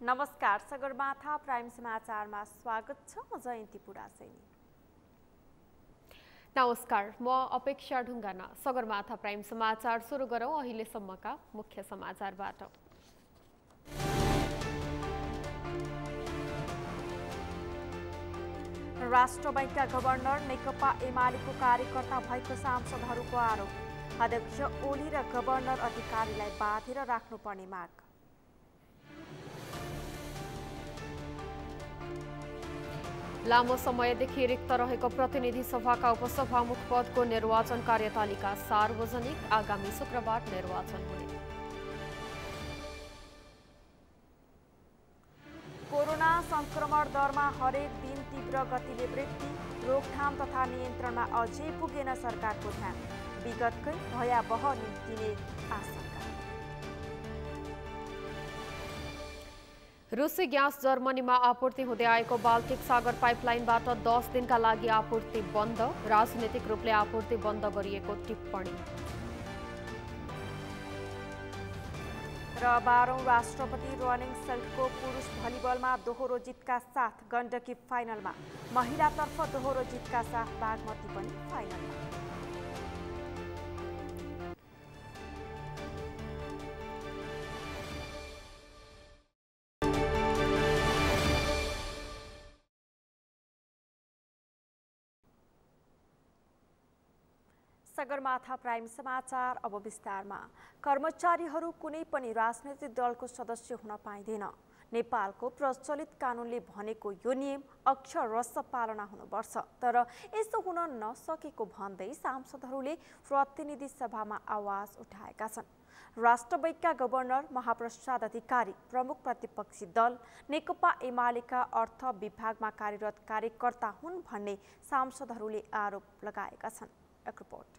नमस्कार, सगरमाथा प्राइम समाचारमा स्वागत छ। म जयन्ती पुरासैनी। नमस्कार, म अपेक्षा ढुङ्गाना। सगरमाथा प्राइम समाचार सुरु गरौँ अहिलेसम्मका मुख्य समाचारबाट। राष्ट्र बैंकका गभर्नर नेकपा एमालेको कार्यकर्ता भएको सांसदहरूको आरोप। अध्यक्ष ओली र गभर्नर अधिकारीलाई बाँधेर राख्नुपर्ने माग। लामो समयदेखि रिक्त रहेको प्रतिनिधि सभाका उपसभामुख पदको निर्वाचन कार्यतालिका सार्वजनिक। आगामी शुक्रबार निर्वाचन हुने। कोरोना संक्रमण दरमा हरेक दिन तीव्र गतिले वृद्धि। रोकथाम तथा नियन्त्रणमा अझै पुगेन सरकारको ध्यान। विगतकै भयावह निम्तिने आशंका। रुसी ग्यास जर्मनीमा आपूर्ति हुँदै आएको बाल्टिक सागर पाइपलाइनबाट 10 दिनका लागि आपूर्ति बन्द। राजनीतिक रूपले आपूर्ति बन्द गरिएको टिप्पणी। र 12औं राष्ट्रपति रनिङ सेल्फको पुरुष भलिबलमा दोहोरो जितका साथ गण्डकी फाइनलमा। महिलातर्फ दोहोरो जितका साथ बागमती पनि फाइनलमा। सगरमाथा प्राइम समाचार अब विस्तारमा। कर्मचारीहरू कुनै पनि राजनैतिक दलको सदस्य हुन पाइँदैन। नेपालको प्रचलित कानुनले भनेको यो नियम अक्षरशः पालना हुनुपर्छ, तर यस्तो हुन नसकेको भन्दै सांसदहरूले प्रतिनिधि सभामा आवाज उठाएका छन्। राष्ट्र बैंकका गभर्नर महाप्रसाद अधिकारी प्रमुख प्रतिपक्षी दल नेकपा एमालेका अर्थ विभागमा कार्यरत कार्यकर्ता हुन् भन्ने सांसदहरूले आरोप लगाएका छन्। एक रिपोर्ट।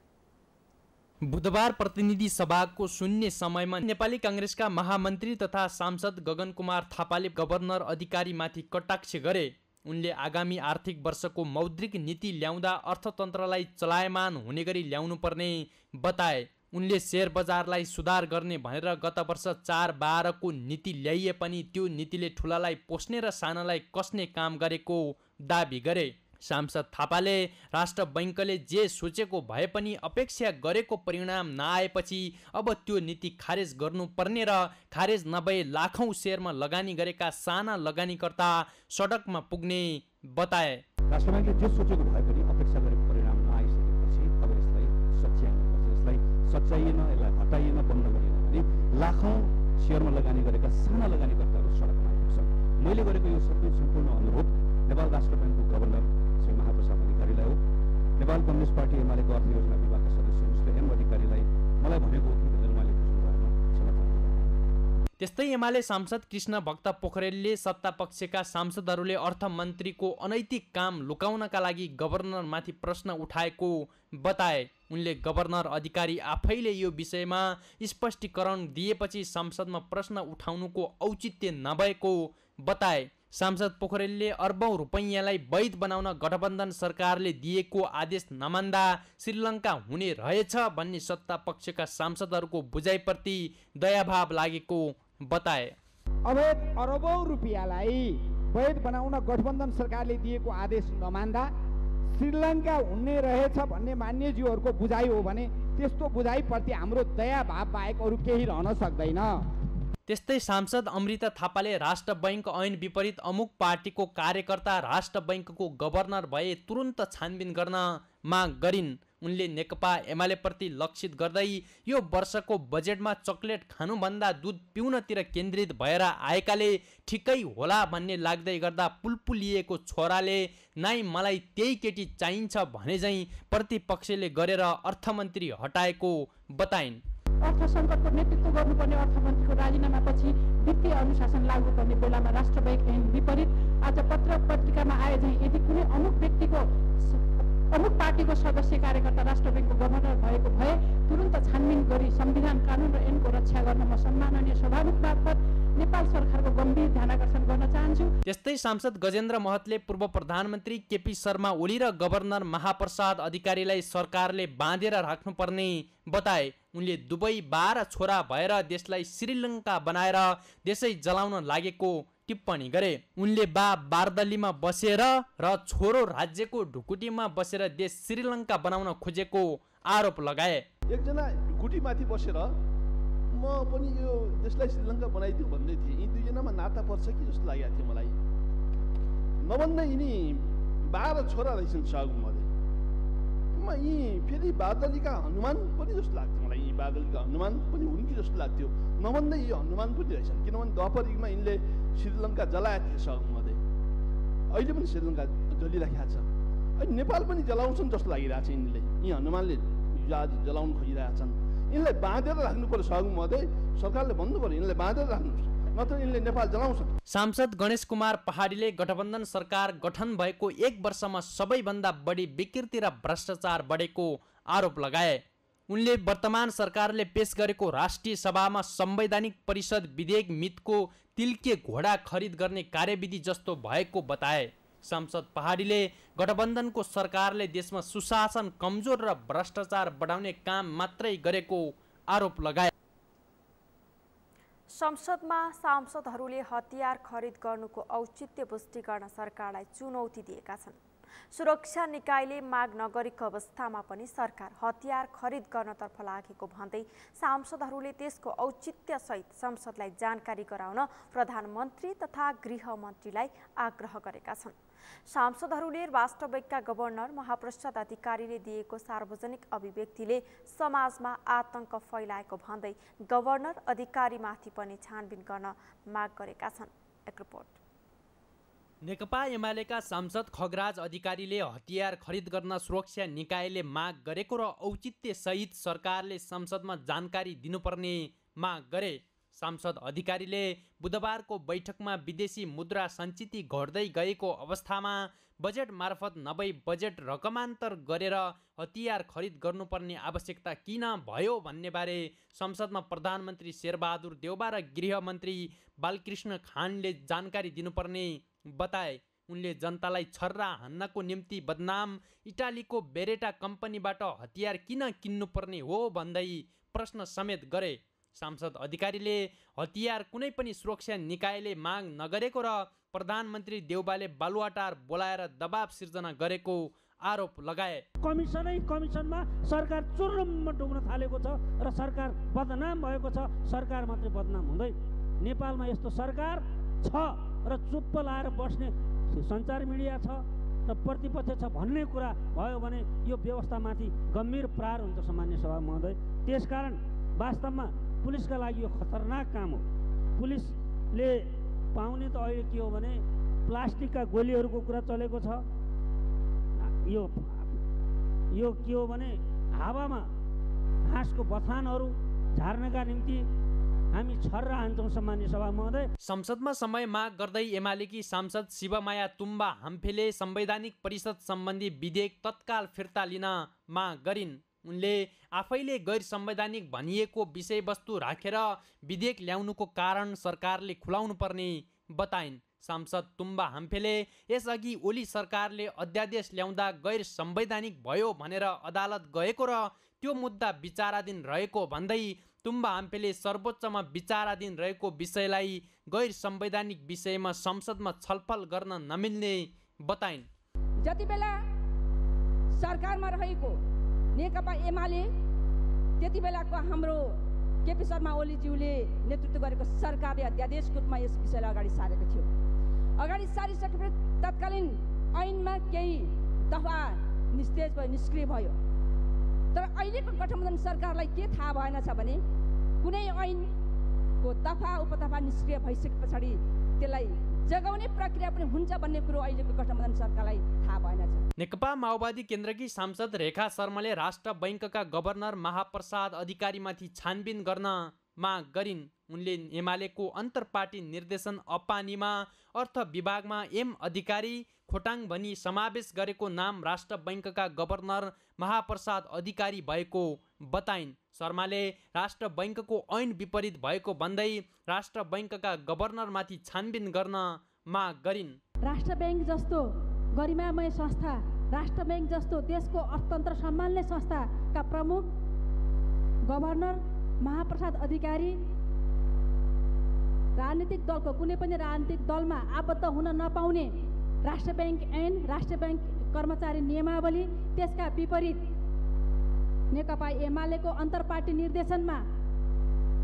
बुधबार प्रतिनिधि सभाको शून्य समयमा नेपाली कांग्रेसका महामन्त्री तथा सांसद गगन कुमार थापाले गभर्नर अधिकारीमाथि कटाक्ष गरे। उनले आगामी आर्थिक वर्षको मौद्रिक नीति ल्याउँदा अर्थतन्त्रलाई चलायमान हुने गरी ल्याउनुपर्ने बताए। उनले शेयर बजारलाई सुधार गर्ने भनेर गत वर्ष 4/12 को नीति ल्याइए पनि त्यो नीतिले ठुलालाई पोस्ने र सानालाई कस्ने काम गरेको दाबी गरे। सांसद थापाले राष्ट्र बैंकले जे सोचेको भए पनि अपेक्षा गरेको परिणाम नआएपछि अब त्यो नीति खारेज गर्नुपर्ने र खारेज नभए लाखौं शेयरमा लगानी गरेका साना लगानीकर्ता सडकमा पुग्ने बताए। राष्ट्र बैंकले जे सोचेको भए पनि अपेक्षा गरेको परिणाम नआइसकेपछि अब यसलाई सच्याउनुपर्छ। यसलाई सच्याइएन, यसलाई हटाइएन, बन्द गरिएन भने लाखौं शेयरमा लगानी गरेका साना लगानीकर्ताहरू सडकमा आइपुग्छन्। मैले गरेको यो सम्पूर्ण अनुरोध नेपाल राष्ट्र बैंकको गभर्नर श्री महाप्रसाद अधिकारीलाई हो, नेपाल कम्युनिस्ट पार्टी एमालेको अर्थ योजना विभागका सदस्य मिस्टर एम अधिकारीलाई मलाई भनेको उहाँले बुझ्नु भएन, क्षमा चाहन्छु। त्यस्तै एमाले सांसद कृष्ण भक्त पोखरेलले सत्तापक्षका सांसदहरूले अर्थमन्त्रीको अनैतिक काम लुकाउनका लागि गभर्नरमाथि प्रश्न उठाएको बताए। उनले गभर्नर अधिकारी आफैले यो विषयमा स्पष्टीकरण दिएपछि संसदमा प्रश्न उठाउनुको औचित्य नभएको बताए। सांसद पोखरेलले अर्बौं रुपैयाँलाई वैध बनाउन गठबन्धन सरकारले दिएको आदेश नमान्दा श्रीलङ्का हुने रहेछ भन्ने सत्तापक्षका सांसदहरूको बुझाइप्रति दयाभाव लागेको बताए। अवैध अरबौं रुपियाँलाई वैध बनाउन गठबन्धन सरकारले दिएको आदेश नमान्दा श्रीलङ्का हुने रहेछ भन्ने मान्यज्यूहरूको बुझाइ हो भने त्यस्तो बुझाइप्रति हाम्रो दयाभाव बाहेक अरू केही रहन सक्दैन। त्यस्तै सांसद अमृता थापाले राष्ट्र बैंक ऐन विपरीत अमुक पार्टीको कार्यकर्ता राष्ट्र बैंकको गभर्नर भए तुरुन्त छानबिन गर्न माग गरिन्। उनले नेकपा एमालेप्रति लक्षित गर्दै यो वर्षको बजेटमा चकलेट खानुभन्दा दूध पिउनतिर केन्द्रित भएर आएकाले ठिकै होला भन्ने लाग्दै गर्दा पुलपुलिएको छोराले नाइ मलाई त्यही केटी चाहिन्छ भने झैँ प्रतिपक्षले गरेर अर्थमन्त्री हटाएको बताइन्। अर्थ सङ्कटको नेतृत्व गर्नुपर्ने अर्थमन्त्रीको राजीनामापछि वित्तीय अनुशासन लागू गर्ने बेलामा राष्ट्र बैंक ऐन विपरीत आज पत्र पत्रिकामा आए झैँ यदि कुनै अमुक पार्टीको सदस्य कार्यकर्ता राष्ट्र बैंकको गभर्नर भएको भए तुरुन्त छानबिन गरी संविधान कानुन र ऐनको रक्षा गर्न म सम्माननीय सभामुख मार्फत नेपाल सरकारको गम्भीर ध्यानाकर्षण गर्न चाहन्छु। त्यस्तै सांसद गजेन्द्र महतले पूर्व प्रधानमन्त्री केपी शर्मा ओली र गभर्नर महाप्रसाद अधिकारीलाई सरकारले बाँधेर राख्नुपर्ने बताए। उनले दुवै 12 छोरा भएर देशलाई श्रीलङ्का बनाएर देशै जलाउन लागेको टिप्पणी गरे। उनले बारदलीमा बसेर र छोरो राज्यको ढुकुटीमा बसेर देश श्रीलङ्का बनाउन खोजेको आरोप लगाए। एकजना ढुकुटीमाथि बसेर म पनि यो देशलाई श्रीलङ्का बनाइदिउँ भन्दै थिएँ। यी दुईजनामा नाता पर्छ कि जस्तो लागेको थियो मलाई। नभन्दा यिनी 12 छोरा रहेछन् सहगुम्बदे। म यी फेरि बादलीका हनुमान पनि जस्तो लाग्थ्यो मलाई। यी बादलीका हनुमान पनि हुन् कि जस्तो लाग्थ्यो। नभन्दा यी हनुमान पनि रहेछन्, किनभने द्वापर युगमा यिनले श्रीलङ्का जलाएका थिए सहगुम्बदे। अहिले पनि श्रीलङ्का जलिरहेको छ। अहिले नेपाल पनि जलाउँछन् जस्तो लागिरहेको छ यिनले। यी हनुमानले आज जलाउन खोजिरहेछन्। यिनलाई बाँधेर राख्नु पर्यो सहगुम्बदे। सरकारले भन्नु पर्यो यिनलाई बाँधेर राख्नुहोस्, नत्र यिनले नेपाल जलाउँछन्। सांसद गणेश कुमार पहाडीले गठबन्धन सरकार गठन भएको 1 वर्षमा सबैभन्दा बढी विकृति र भ्रष्टाचार बढेको आरोप लगाए। उनले वर्तमान सरकारले पेश गरेको राष्ट्रिय सभामा संवैधानिक परिषद विधेयक मितको तिल्के घोडा खरिद गर्ने कार्यविधि जस्तो भएको बताए। सांसद पहाडीले गठबन्धनको सरकारले देशमा सुशासन कमजोर र भ्रष्टाचार बढाउने काम मात्रै गरेको आरोप लगाए। संसदमा सांसदहरूले हतियार खरिद गर्नुको औचित्य पुष्टि गर्न सरकारलाई चुनौती दिएका छन्। सुरक्षा निकायले माग नगरेको अवस्थामा पनि सरकार हतियार खरिद गर्नतर्फ लागेको भन्दै सांसदहरूले त्यसको औचित्यसहित संसदलाई जानकारी गराउन प्रधानमन्त्री तथा गृहमन्त्रीलाई आग्रह गरेका छन्। सांसदहरूले राष्ट्र बैङ्कका गभर्नर महाप्रसाद अधिकारीले दिएको सार्वजनिक अभिव्यक्तिले समाजमा आतंक फैलाएको भन्दै गभर्नर अधिकारीमाथि पनि छानबिन गर्न माग गरेका छन्। एक रिपोर्ट। नेकपा एमालेका सांसद खगराज अधिकारीले हतियार खरिद गर्न सुरक्षा निकायले माग गरेको र औचित्य सहित सरकारले संसदमा जानकारी दिनुपर्ने माग गरे। सांसद अधिकारीले बुधबारको बैठकमा विदेशी मुद्रा सञ्चित घट्दै गएको अवस्थामा बजेट मार्फत नभई बजेट रकमान्तर गरेर हतियार खरिद गर्नुपर्ने आवश्यकता किन भयो भन्ने बारे संसदमा प्रधानमन्त्री शेरबहादुर देउबा र गृहमन्त्री बालकृष्ण खानले जानकारी दिनुपर्ने बताए। उनले जनतालाई छर्रा हान्नको निम्ति बदनाम इटालीको बेरेटा कम्पनीबाट हतियार किन किन्नुपर्ने हो भन्दै प्रश्न समेत गरे। सांसद अधिकारीले हतियार कुनै पनि सुरक्षा निकायले माग नगरेको र प्रधानमन्त्री देउबाले बालुवाटार बोलाएर दबाव सिर्जना गरेको आरोप लगाए। कमिसनमा सरकार चुर्लुम्म डुब्न थालेको छ र सरकार बदनाम भएको छ। सरकार मात्रै बदनाम हुँदैन, नेपालमा यस्तो सरकार छ र चुप्प लाएर बस्ने सञ्चार मिडिया छ र प्रतिपक्ष छ भन्ने कुरा भयो भने यो व्यवस्थामाथि गम्भीर प्रहार हुन्छ सामान्य सभा महोदय। त्यसकारण वास्तवमा पुलिसका लागि यो खतरनाक काम हो। पुलिसले पाउने त अहिले के हो भने प्लास्टिकका गोलीहरूको कुरा चलेको छ। यो के हो भने हावामा हाँसको बथानहरू झार्नका निम्ति हामी छर्रा हान्छौँ सामान्य सभा महोदय। संसदमा समय माग गर्दै एमालेकी सांसद शिवमाया तुम्बा हाम्फेले संवैधानिक परिषद सम्बन्धी विधेयक तत्काल फिर्ता लिन माग गरिन्। उनले आफैले गैर संवैधानिक भनिएको विषयवस्तु राखेर विधेयक ल्याउनुको कारण सरकारले खुलाउनु पर्ने बताइन्। सांसद तुम्बा हाम्फेले यसअघि ओली सरकारले अध्यादेश ल्याउँदा गैर संवैधानिक भयो भनेर अदालत गएको र त्यो मुद्दा विचाराधीन रहेको भन्दै तुम्बा हाम्फेले सर्वोच्चमा विचाराधीन रहेको विषयलाई गैर संवैधानिक विषयमा संसदमा छलफल गर्न नमिल्ने बताइन्। जति बेला सरकारमा रहेको नेकपा एमाले त्यति बेलाको हाम्रो केपी शर्मा ओलीज्यूले नेतृत्व गरेको सरकारले अध्यादेशको रूपमा यस विषयलाई अगाडि सारेको थियो। अगाडि सारिसकेपछि तत्कालीन ऐनमा केही दफा निस्तेज भयो, निष्क्रिय भयो। तर अहिलेको गठबन्धन सरकारलाई के थाहा भएन छ भने कुनै ऐनको दफा उपदफा निष्क्रिय भइसके पछाडि त्यसलाई जगाउने प्रक्रिया पनि हुन्छ भन्ने कुरो अहिलेको गठबन्धन सरकारलाई थाहा भएन छ। नेकपा माओवादी केन्द्रकी सांसद रेखा शर्माले राष्ट्र बैङ्कका गभर्नर महाप्रसाद अधिकारीमाथि छानबिन गर्न माग गरिन्। उनले एमालेको अन्तर्पार्टी निर्देशन अपानीमा अर्थ विभागमा एम अधिकारी खोटाङ भनी समावेश गरेको नाम राष्ट्र बैङ्कका गभर्नर महाप्रसाद अधिकारी भएको बताइन्। शर्माले राष्ट्र बैङ्कको ऐन विपरीत भएको भन्दै राष्ट्र बैङ्कका गभर्नरमाथि छानबिन गर्न माग गरिन्। राष्ट्र बैङ्क जस्तो गरिमामय संस्था, राष्ट्र बैङ्क जस्तो देशको अर्थतन्त्र सम्हाल्ने संस्थाका प्रमुख गभर्नर महाप्रसाद अधिकारी राजनीतिक दलको कुनै पनि राजनीतिक दलमा आबद्ध हुन नपाउने राष्ट्र ब्याङ्क ऐन, राष्ट्र ब्याङ्क कर्मचारी नियमावली, त्यसका विपरीत नेकपा एमालेको अन्तर्पार्टी निर्देशनमा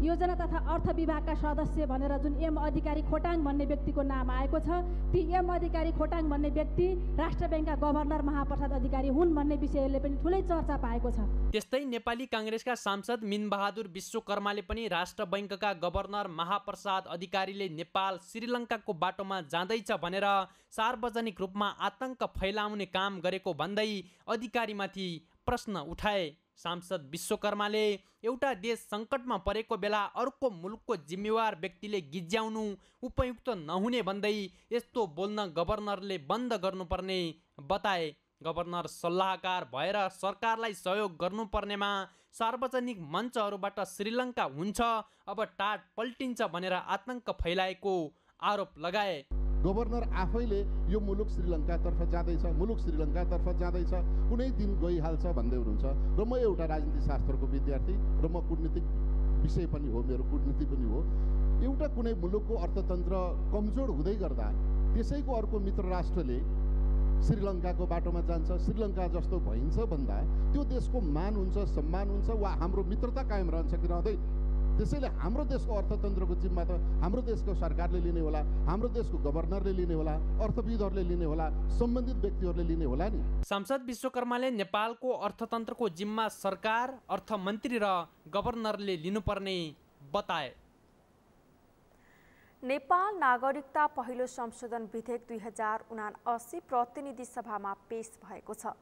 योजना तथा अर्थ विभागका सदस्य भनेर जुन एम अधिकारी खोटाङ भन्ने व्यक्तिको नाम आएको छ, ती एम अधिकारी खोटाङ भन्ने व्यक्ति राष्ट्र ब्याङ्कका गभर्नर महाप्रसाद अधिकारी हुन् भन्ने विषयले पनि ठुलै चर्चा पाएको छ। त्यस्तै नेपाली काङ्ग्रेसका सांसद मिनबहादुर विश्वकर्माले पनि राष्ट्र बैङ्कका गभर्नर महाप्रसाद अधिकारीले नेपाल श्रीलङ्काको बाटोमा जाँदैछ भनेर सार्वजनिक रूपमा आतंक फैलाउने काम गरेको भन्दै अधिकारीमाथि प्रश्न उठाए। सांसद विश्वकर्माले एउटा देश सङ्कटमा परेको बेला अर्को मुलुकको जिम्मेवार व्यक्तिले गिज्याउनु उपयुक्त नहुने भन्दै यस्तो बोल्न गभर्नरले बन्द गर्नुपर्ने बताए। गभर्नर सल्लाहकार भएर सरकारलाई सहयोग गर्नुपर्नेमा सार्वजनिक मञ्चहरूबाट श्रीलङ्का हुन्छ, अब टाट पल्टिन्छ भनेर आतंक फैलाएको आरोप लगाए। गभर्नर आफैले यो मुलुक श्रीलङ्कातर्फ जाँदैछ, मुलुक श्रीलङ्कातर्फ जाँदैछ, कुनै दिन गइहाल्छ भन्दै हुनुहुन्छ। र म एउटा राजनीति शास्त्रको विद्यार्थी र म कूटनीतिक विषय पनि हो, मेरो कूटनीति पनि हो। एउटा कुनै मुलुकको अर्थतन्त्र कमजोर हुँदै गर्दा त्यसैको अर्को मित्र राष्ट्रले श्रीलङ्काको बाटोमा जान्छ, श्रीलङ्का जस्तो भइन्छ भन्दा त्यो देशको मान हुन्छ, सम्मान हुन्छ वा हाम्रो मित्रता कायम रहन्छ कि रहँदैन। त्यसैले हाम्रो देशको अर्थतन्त्रको जिम्मा त हाम्रो देशको सरकारले लिने होला, हाम्रो देशको गभर्नरले लिने होला, अर्थविदहरूले लिने होला, सम्बन्धित व्यक्तिहरूले लिने होला नि। सांसद विश्वकर्माले नेपालको अर्थतन्त्रको जिम्मा सरकार, अर्थमन्त्री र गभर्नरले लिनुपर्ने बताए। नेपाल नागरिकता पहिलो संशोधन विधेयक 2079 प्रतिनिधि सभामा पेश भएको छ।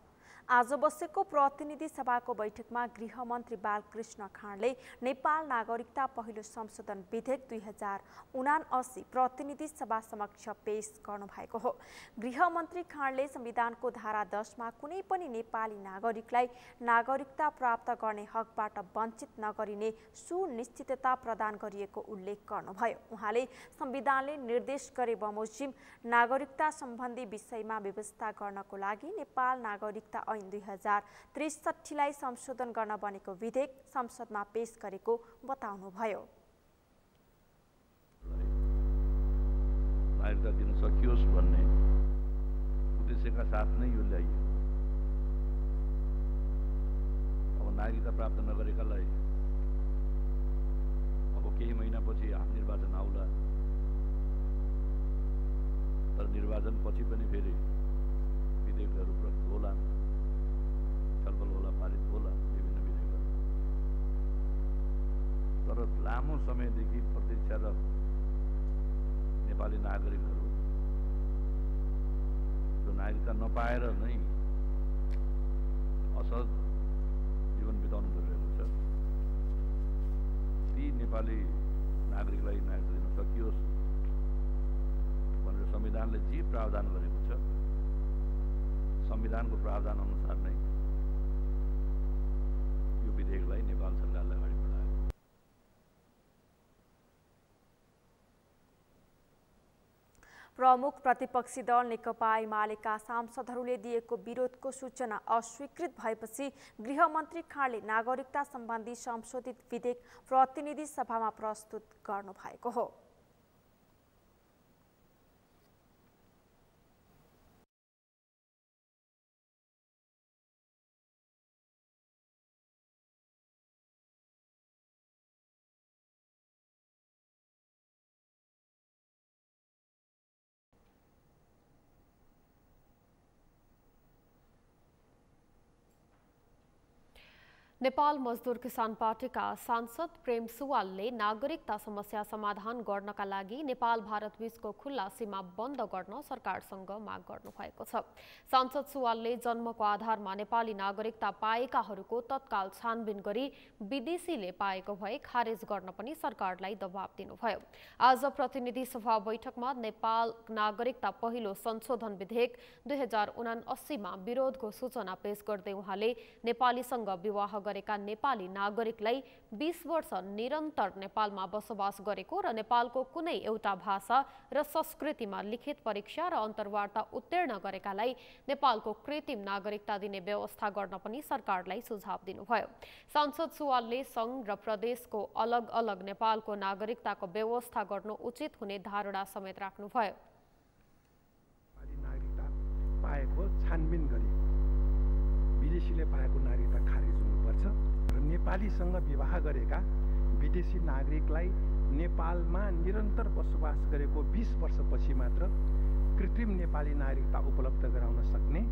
आज बसेको प्रतिनिधि सभाको बैठकमा गृहमन्त्री बालकृष्ण खाँडले नेपाल नागरिकता पहिलो संशोधन विधेयक 2079 प्रतिनिधि सभा समक्ष पेश गर्नुभएको हो। गृहमन्त्री खाँडले संविधानको धारा 10 मा कुनै पनि नेपाली नागरिकलाई नागरिकता प्राप्त गर्ने हकबाट वञ्चित नगरिने सुनिश्चितता प्रदान गरिएको उल्लेख गर्नुभयो। उहाँले संविधानले निर्देश गरे बमोजिम नागरिकता सम्बन्धी विषयमा व्यवस्था गर्नको लागि नेपाल नागरिकता ऐन 2063 संशोधन गर्न बनेको विधेयक संसदमा पेश गरेको बताउनुभयो। नागरिकता दिन सकियोस् भन्ने उद्देश्यका साथ नै यो ल्याइयो। अब नागरिकता प्राप्त नगरेकालाई अब केही महिनापछि निर्वाचन आउला, तर निर्वाचन पछि पनि फेरि विधेयकहरू प्रस्तुत होला, छलफल होला, पारित होला विभिन्न विधेयकहरू। तर लामो समयदेखि प्रतीक्षारत नेपाली नागरिकहरू जो नागरिकता नपाएर नै असहज जीवन बिताउनु परिरहेको छ, ती नेपाली नागरिकलाई नागरिकता दिन सकियोस् भनेर संविधानले जे प्रावधान गरेको छ, संविधानको प्रावधान अनुसार नै यो विधेयकलाई नेपाल सरकारले अगाडि बढायो। प्रमुख प्रतिपक्षी दल नेकपा एमालेका सांसदहरूले दिएको विरोधको सूचना अस्वीकृत भएपछि गृहमन्त्री खाँडले नागरिकता सम्बन्धी संशोधित विधेयक प्रतिनिधि सभामा प्रस्तुत गर्नुभएको हो। नेपाल मजदुर किसान पार्टीका सांसद प्रेम सुवालले नागरिकता समस्या समाधान गर्नका लागि नेपाल भारत बीचको खुल्ला सीमा बन्द गर्न सरकारसँग माग गर्नुभएको छ। सांसद सुवालले जन्मको आधारमा नेपाली नागरिकता पाएकाहरूको तत्काल छानबिन गरी विदेशीले पाएको भए खारेज गर्न पनि सरकारलाई दबाब दिनुभयो। आज प्रतिनिधि सभा बैठकमा नेपाल नागरिकता पहिलो संशोधन विधेयक 2079 मा विरोधको सूचना पेश गर्दै उहाँले नेपालीसँग विवाह गरेका नेपाली नागरिकलाई 20 वर्ष निरन्तर नेपालमा बसोबास गरेको र नेपालको कुनै एउटा भाषा र संस्कृतिमा लिखित परीक्षा र अन्तर्वार्ता उत्तीर्ण गरेकालाई नेपालको कृत्रिम नागरिकता दिने व्यवस्था गर्न पनि सरकारलाई सुझाव दिनुभयो। सांसद सुवालले सङ्घ र प्रदेशको अलग अलग नेपालको नागरिकताको व्यवस्था गर्नु उचित हुने धारणा समेत राख्नुभयो। नागरिकता पाएको छानबिन गरी विदेशीले पाएको नागरिकता खारेज हुनुपर्छ र नेपालीसँग विवाह गरेका विदेशी नागरिकलाई नेपालमा निरन्तर बसोबास गरेको 20 वर्षपछि मात्र कृत्रिम नेपाली नागरिकता उपलब्ध गराउन सक्ने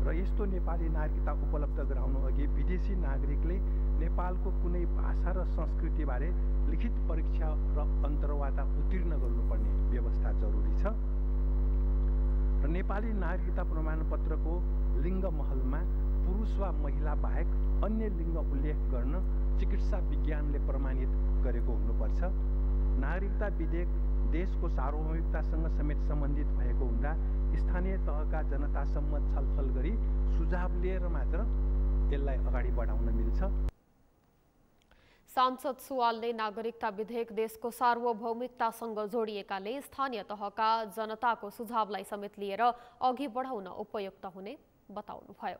र यस्तो नेपाली नागरिकता उपलब्ध गराउनु अघि विदेशी नागरिकले नेपालको कुनै भाषा र संस्कृतिबारे लिखित परीक्षा र अन्तर्वार्ता उत्तीर्ण गर्नुपर्ने व्यवस्था जरुरी छ र नेपाली नागरिकता प्रमाणपत्रको लिङ्ग महलमा पुरुष वा महिला बाहेक अन्य लिङ्ग उल्लेख गर्न चिकित्सा विज्ञानले प्रमाणित गरेको हुनुपर्छ। नागरिकता विधेयक देशको सार्वभौमिकतासँग समेत सम्बन्धित भएको हुँदा स्थानीय तहका जनतासम्म छलफल गरी सुझाव लिएर मात्र यसलाई अगाडि बढाउन मिल्छ। सांसद सुवालले नागरिकता विधेयक देशको सार्वभौमिकतासँग जोडिएकाले स्थानीय तहका जनताको सुझावलाई समेत लिएर अघि बढाउन उपयुक्त हुने बताउनुभयो।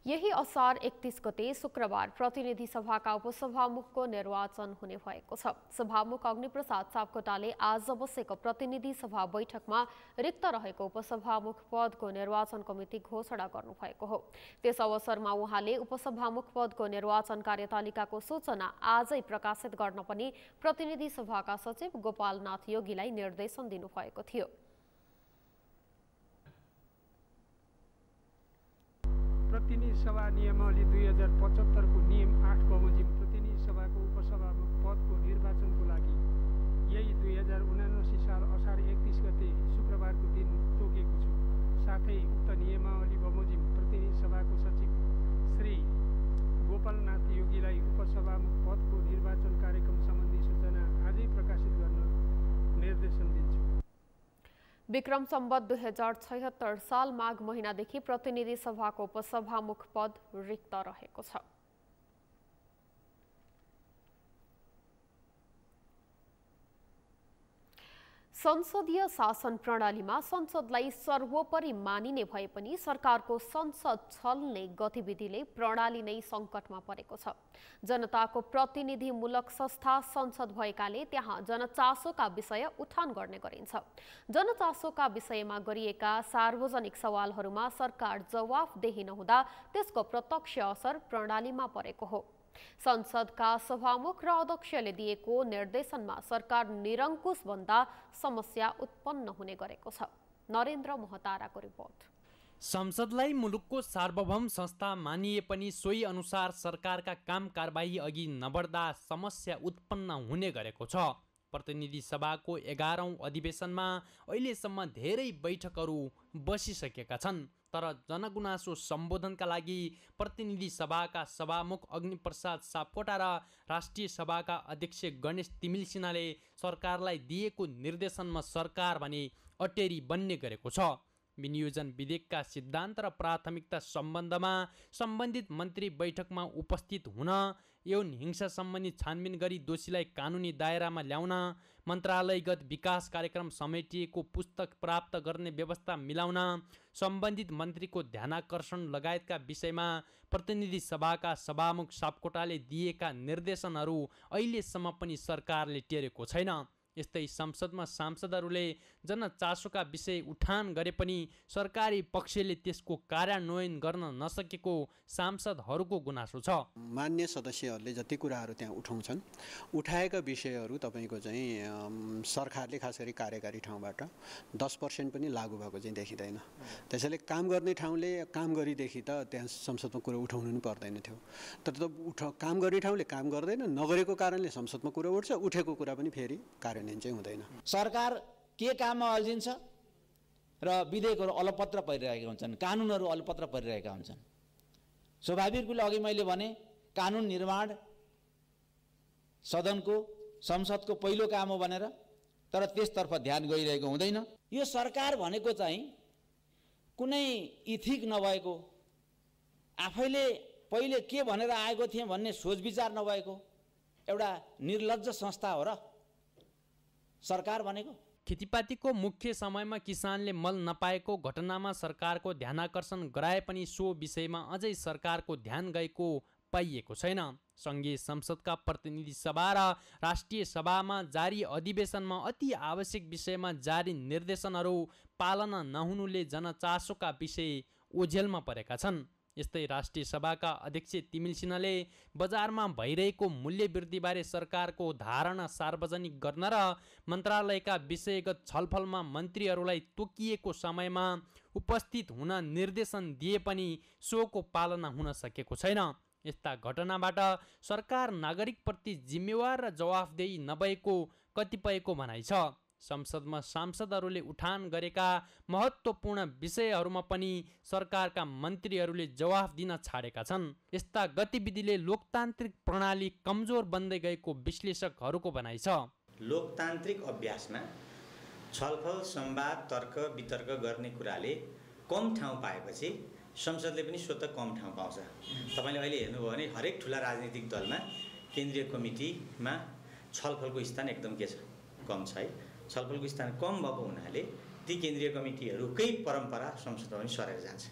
यही असार 31 गते शुक्रबार प्रतिनिधि सभाका उपसभामुखको निर्वाचन हुने भएको छ। सभामुख अग्निप्रसाद सापकोटाले आज बसेको प्रतिनिधि सभा बैठकमा रिक्त रहेको उपसभामुख पदको निर्वाचन कमिटी घोषणा गर्नुभएको हो। त्यस अवसरमा उहाँले उपसभामुख पदको निर्वाचन कार्यतालिकाको सूचना आजै प्रकाशित गर्न पनि प्रतिनिधि सभाका सचिव गोपालनाथ योगीलाई निर्देशन दिनुभएको थियो। प्रतिनिधि सभा नियमावली 2075 को नियम 8 बमोजिम प्रतिनिधि सभाको उपसभामुख पदको निर्वाचनको लागि यही 2079 साल असार 31 गते शुक्रबारको दिन तोकेको छु। साथै उक्त नियमावली बमोजिम प्रतिनिधि सभाको सचिव श्री गोपालनाथ योगीलाई उपसभामुख पदको निर्वाचन कार्यक्रम सम्बन्धी सूचना आजै प्रकाशित गर्न निर्देशन दिन्छु। विक्रम सम्वत 2076 साल माघ महिनादेखि प्रतिनिधि सभाको उपसभामुख पद रिक्त रहेको छ। संसदीय शासन प्रणालीमा संसदलाई सर्वोपरि मानिने भए पनि सरकारको संसद छल्ने गतिविधिले प्रणाली नै सङ्कटमा परेको छ। जनताको प्रतिनिधिमूलक संस्था संसद भएकाले त्यहाँ जनचासोका विषय उठान गर्ने गरिन्छ। जनचासोका विषयमा गरिएका सार्वजनिक सवालहरूमा सरकार जवाफदेही नहुँदा त्यसको प्रत्यक्ष असर प्रणालीमा परेको हो। संसदका सभामुख र अध्यक्षले दिएको निर्देशनमा सरकार निरङ्कुश भन्दा समस्या उत्पन्न हुने गरेको छ। नरेन्द्र महताराको रिपोर्ट। संसदलाई मुलुकको सार्वभौम संस्था मानिए पनि सोही अनुसार सरकारका काम कारबाही अघि नबढ्दा समस्या उत्पन्न हुने गरेको छ। प्रतिनिधि सभाको 11औं अधिवेशनमा अहिलेसम्म धेरै बैठकहरू बसिसकेका छन्, तर जनगुनासो सम्बोधनका लागि प्रतिनिधि सभाका सभामुख अग्निप्रसाद सापकोटा र राष्ट्रिय सभाका अध्यक्ष गणेश तिमिल सिन्हाले सरकारलाई दिएको निर्देशनमा सरकार भने अटेरी बन्ने गरेको छ। विनियोजन विधेयकका सिद्धान्त र प्राथमिकता सम्बन्धमा सम्बन्धित मन्त्री बैठकमा उपस्थित हुन, यौन हिंसा सम्बन्धी छानबिन गरी दोषीलाई कानुनी दायरामा ल्याउन, मन्त्रालयगत विकास कार्यक्रम समेटिएको पुस्तक प्राप्त गर्ने व्यवस्था मिलाउन, सम्बन्धित मन्त्रीको ध्यानाकर्षण लगायतका विषयमा प्रतिनिधि सभाका सभामुख सापकोटाले दिएका निर्देशनहरू अहिलेसम्म पनि सरकारले टेरेको छैन। यस्तै संसदमा सांसदहरूले जनचासोका विषय उठान गरे पनि सरकारी पक्षले त्यसको कार्यान्वयन गर्न नसकेको सांसदहरूको गुनासो छ। मान्य सदस्यहरूले जति कुराहरू त्यहाँ उठाउँछन्, उठाएका विषयहरू तपाईँको चाहिँ सरकारले खास गरी कार्यकारी ठाउँबाट 10% पनि लागू भएको चाहिँ देखिँदैन। त्यसैले काम गर्ने ठाउँले काम गरिदेखि त त्यहाँ संसदमा कुरो उठाउनु पनि पर्दैन थियो। तर काम गर्ने ठाउँले काम गर्दैन, नगरेको कारणले संसदमा कुरो उठ्छ, उठेको कुरा पनि फेरि कार्यान्वयन चाहिँ हुँदैन। सरकार के काममा अल्झिन्छ र विधेयकहरू अलपत्र परिरहेका हुन्छन्, कानुनहरू अलपत्र परिरहेका हुन्छन्। स्वाभाविक रूपले अघि मैले भने कानुन निर्माण सदनको संसदको पहिलो काम हो भनेर, तर त्यसतर्फ ध्यान गइरहेको हुँदैन। यो सरकार भनेको चाहिँ कुनै इथिक नभएको, आफैले पहिले के भनेर आएको थिएँ भन्ने सोच विचार नभएको एउटा निर्लज्ज संस्था हो र सरकार भनेको। खेतीपातीको मुख्य समयमा किसानले मल नपाएको घटनामा सरकारको ध्यानाकर्षण गराए पनि सो विषयमा अझै सरकारको ध्यान गएको पाइएको छैन। सङ्घीय संसदका प्रतिनिधि सभा र राष्ट्रिय सभामा जारी अधिवेशनमा अति आवश्यक विषयमा जारी निर्देशनहरू पालना नहुनुले जनचासोका विषय ओझेलमा परेका छन्। यस्तै राष्ट्रिय सभाका अध्यक्ष तिमिल सिन्हाले बजारमा भइरहेको मूल्य वृद्धिबारे सरकारको धारणा सार्वजनिक गर्न र मन्त्रालयका विषयगत छलफलमा मन्त्रीहरूलाई तोकिएको समयमा उपस्थित हुन निर्देशन दिए पनि सोको पालना हुन सकेको छैन। यस्ता घटनाबाट सरकार नागरिकप्रति जिम्मेवार र जवाफदेही नभएको कतिपयको भनाइ छ। संसदमा सांसदहरूले उठान गरेका महत्त्वपूर्ण विषयहरूमा पनि सरकारका मन्त्रीहरूले जवाफ दिन छाडेका छन्। यस्ता गतिविधिले लोकतान्त्रिक प्रणाली कमजोर बन्दै गएको विश्लेषकहरूको भनाइ छ। लोकतान्त्रिक अभ्यासमा छलफल, संवाद, तर्क वितर्क गर्ने कुराले कम ठाउँ पाएपछि संसदले पनि स्वतः कम ठाउँ पाउँछ। तपाईँले अहिले हेर्नुभयो भने हरेक ठुला राजनीतिक दलमा केन्द्रीय कमिटीमा छलफलको स्थान एकदम के छ, कम छ है। छलफलको स्थान कम भएको हुनाले ती केन्द्रीय कमिटीहरूकै परम्परा संसदमा पनि सरेर जान्छ।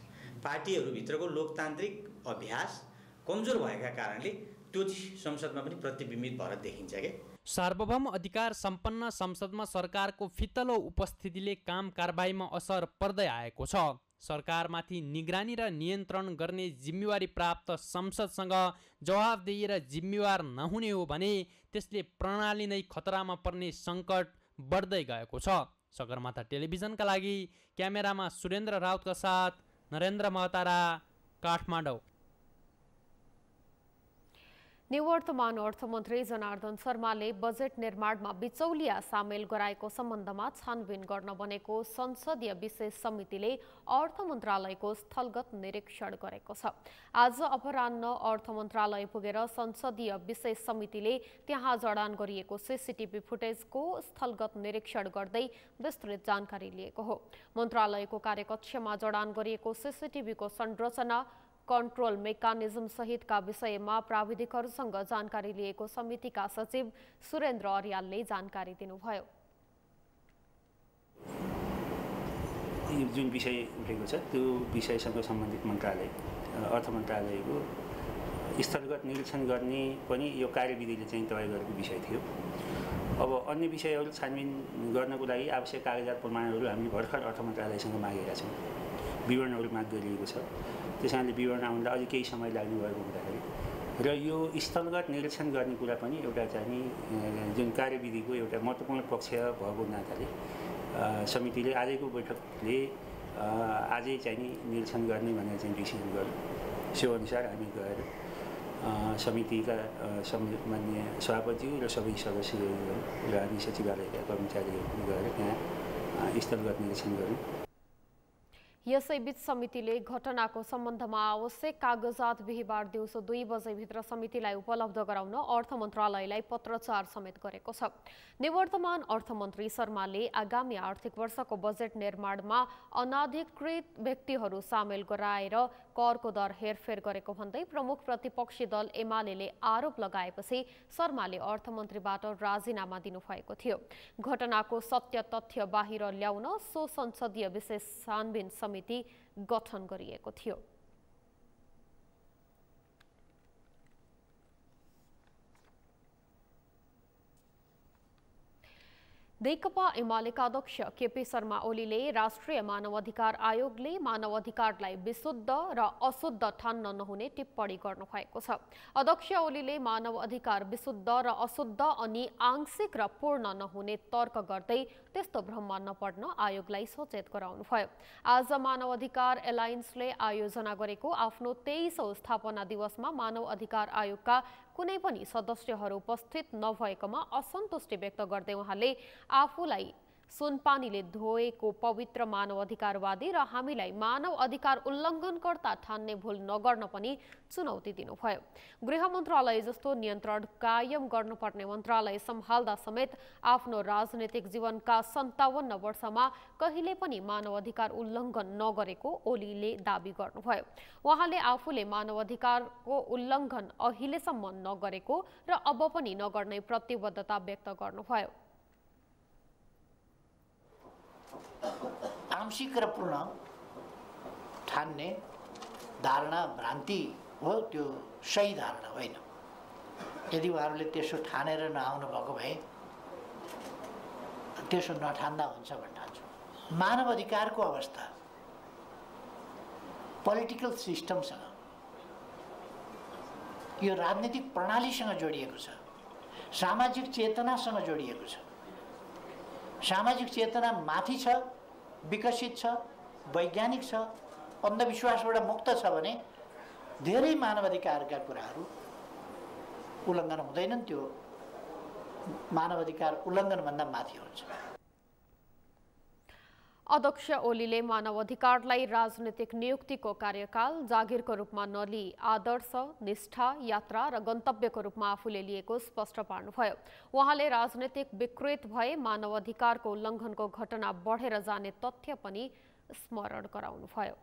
पार्टीहरूभित्रको लोकतान्त्रिक अभ्यास कमजोर भएका कारणले त्यो संसदमा पनि प्रतिबिम्बित भएर देखिन्छ के। सार्वभौम अधिकार सम्पन्न संसदमा सरकारको फितलो उपस्थितिले काम कारबाहीमा असर पर्दै आएको छ। सरकारमाथि निगरानी र नियन्त्रण गर्ने जिम्मेवारी प्राप्त संसदसँग जवाफदेही र जिम्मेवार नहुने हो भने त्यसले प्रणाली नै खतरामा पर्ने सङ्कट बढ्दै गएको छ। सगरमाथा टेलिभिजनका लागि क्यामेरामा सुरेन्द्र राउतका साथ नरेन्द्र महतारा, काठमाडौँ। निवर्तमान अर्थमन्त्री जनार्दन शर्माले बजेट निर्माणमा बिचौलिया सामेल गराएको सम्बन्धमा छानबिन गर्न बनेको संसदीय विशेष समितिले अर्थ मन्त्रालयको स्थलगत निरीक्षण गरेको छ। आज अपराह्न अर्थ मन्त्रालय पुगेर संसदीय विशेष समितिले त्यहाँ जडान गरिएको सीसीटीभी फुटेजको स्थलगत निरीक्षण गर्दै विस्तृत जानकारी लिएको हो। मन्त्रालयको कार्यकक्षमा जडान गरिएको सीसीटीभीको संरचना, कन्ट्रोल मेकानिजम सहितका विषयमा प्राविधिकहरूसँग जानकारी लिएको समितिका सचिव सुरेन्द्र अर्यालले जानकारी दिनुभयो। जुन विषय उठेको छ त्यो विषयसँग सम्बन्धित मन्त्रालय अर्थ मन्त्रालयको स्थलगत निरीक्षण गर्ने पनि यो कार्यविधिले चाहिँ तय गरेको विषय थियो। अब अन्य विषयहरू छानबिन गर्नको लागि आवश्यक कागजात प्रमाणहरू हामीले भर्खर अर्थ मन्त्रालयसँग मागेका छौँ। विवरणहरू माग गरिएको छ। त्यसैले विवरण आउँदा अझै केही समय लाग्ने भएको हुँदाखेरि र यो स्थलगत निरीक्षण गर्ने कुरा पनि एउटा चाहिँ जुन कार्यविधिको एउटा महत्त्वपूर्ण पक्ष भएको नाताले समितिले आजको बैठकले आजै चाहिँ निरीक्षण गर्ने भनेर चाहिँ डिसिजन गर्यो। सो अनुसार हामी गएर समितिका मान्य सभापति र सबै सदस्यहरू र हामी सचिवालयका कर्मचारीहरू गएर त्यहाँ स्थलगत निरीक्षण गर्यौँ। यसैबीच समितिले घटनाको सम्बन्धमा आवश्यक कागजात बिहीबार दिउँसो 2 बजेभित्र समितिलाई उपलब्ध गराउन अर्थ मन्त्रालयलाई पत्रचार समेत गरेको छ। निवर्तमान अर्थमन्त्री शर्माले आगामी आर्थिक वर्षको बजेट निर्माणमा अनाधिकृत व्यक्तिहरू सामेल गराएर करको दर हेरफेर गरेको भन्दै प्रमुख प्रतिपक्षी दल एमाले आरोप लगाएपछि शर्माले अर्थमन्त्रीबाट राजीनामा दिनुभएको थियो। घटनाको सत्य तथ्य बाहिर ल्याउन सो संसदीय विशेष छानबिन समिति गठन गरिएको थियो। नेकपा एमालेका अध्यक्ष केपी शर्मा ओलीले राष्ट्रिय मानवाधिकार आयोगले मानवाधिकारलाई विशुद्ध र अशुद्ध ठान्न नहुने टिप्पणी गर्नुभएको छ। अध्यक्ष ओलीले मानवाधिकार विशुद्ध र अशुद्ध अनि आंशिक र पूर्ण नहुने तर्क गर्दै त्यस्तो भ्रममा नपर्न आयोगलाई सचेत गराउनुभयो। आज मानवाधिकार एलायन्सले आयोजना गरेको आफ्नो 23औं स्थापना दिवसमा मानवाधिकार आयोगका कुनै पनि सदस्यहरू उपस्थित नभएकोमा असन्तुष्टि व्यक्त गर्दै उहाँले आफूलाई सुनपानीले धोएको पवित्र मानव अधिकारवादी र हामीलाई मानव अधिकार उल्लङ्घनकर्ता ठान्ने भूल नगर्न पनि चुनौती दिनुभयो। गृह मन्त्रालय जस्तो नियन्त्रण कायम गर्नुपर्ने मन्त्रालय सम्हाल्दा समेत आफ्नो राजनीतिक जीवनका 57 वर्षमा कहिले पनि मानव अधिकार उल्लङ्घन नगरेको ओलीले दाबी गर्नुभयो। उहाँले आफूले मानव अधिकारको उल्लङ्घन अहिलेसम्म नगरेको र अब पनि नगर्ने प्रतिबद्धता व्यक्त गर्नुभयो। आंशिक र पूर्ण ठान्ने धारणा भ्रान्ति हो, त्यो सही धारणा होइन। यदि उहाँहरूले त्यसो ठानेर नआउनु भएको भए त्यसो नठान्दा हुन्छ भन्न चाहन्छु। मानव अधिकारको अवस्था पोलिटिकल सिस्टमसँग, यो राजनीतिक प्रणालीसँग जोडिएको छ, सामाजिक चेतनासँग जोडिएको छ। सामाजिक चेतना माथि छ, विकसित छ, वैज्ञानिक छ, अन्धविश्वासबाट मुक्त छ भने धेरै मानवाधिकारका कुराहरू उल्लङ्घन हुँदैनन्। त्यो मानवाधिकार उल्लङ्घनभन्दा माथि हुन्छ। अध्यक्ष ओलीले मानवाधिकारलाई राजनीतिक नियुक्तिको कार्यकाल जागिरको रूपमा नलिई आदर्श, निष्ठा, यात्रा र गन्तव्यको रूपमा आफूले लिएको स्पष्ट पार्नुभयो। उहाँले राजनीतिक विकृत भए मानवाधिकारको उल्लङ्घनको घटना बढेर जाने तथ्य पनि स्मरण गराउनुभयो।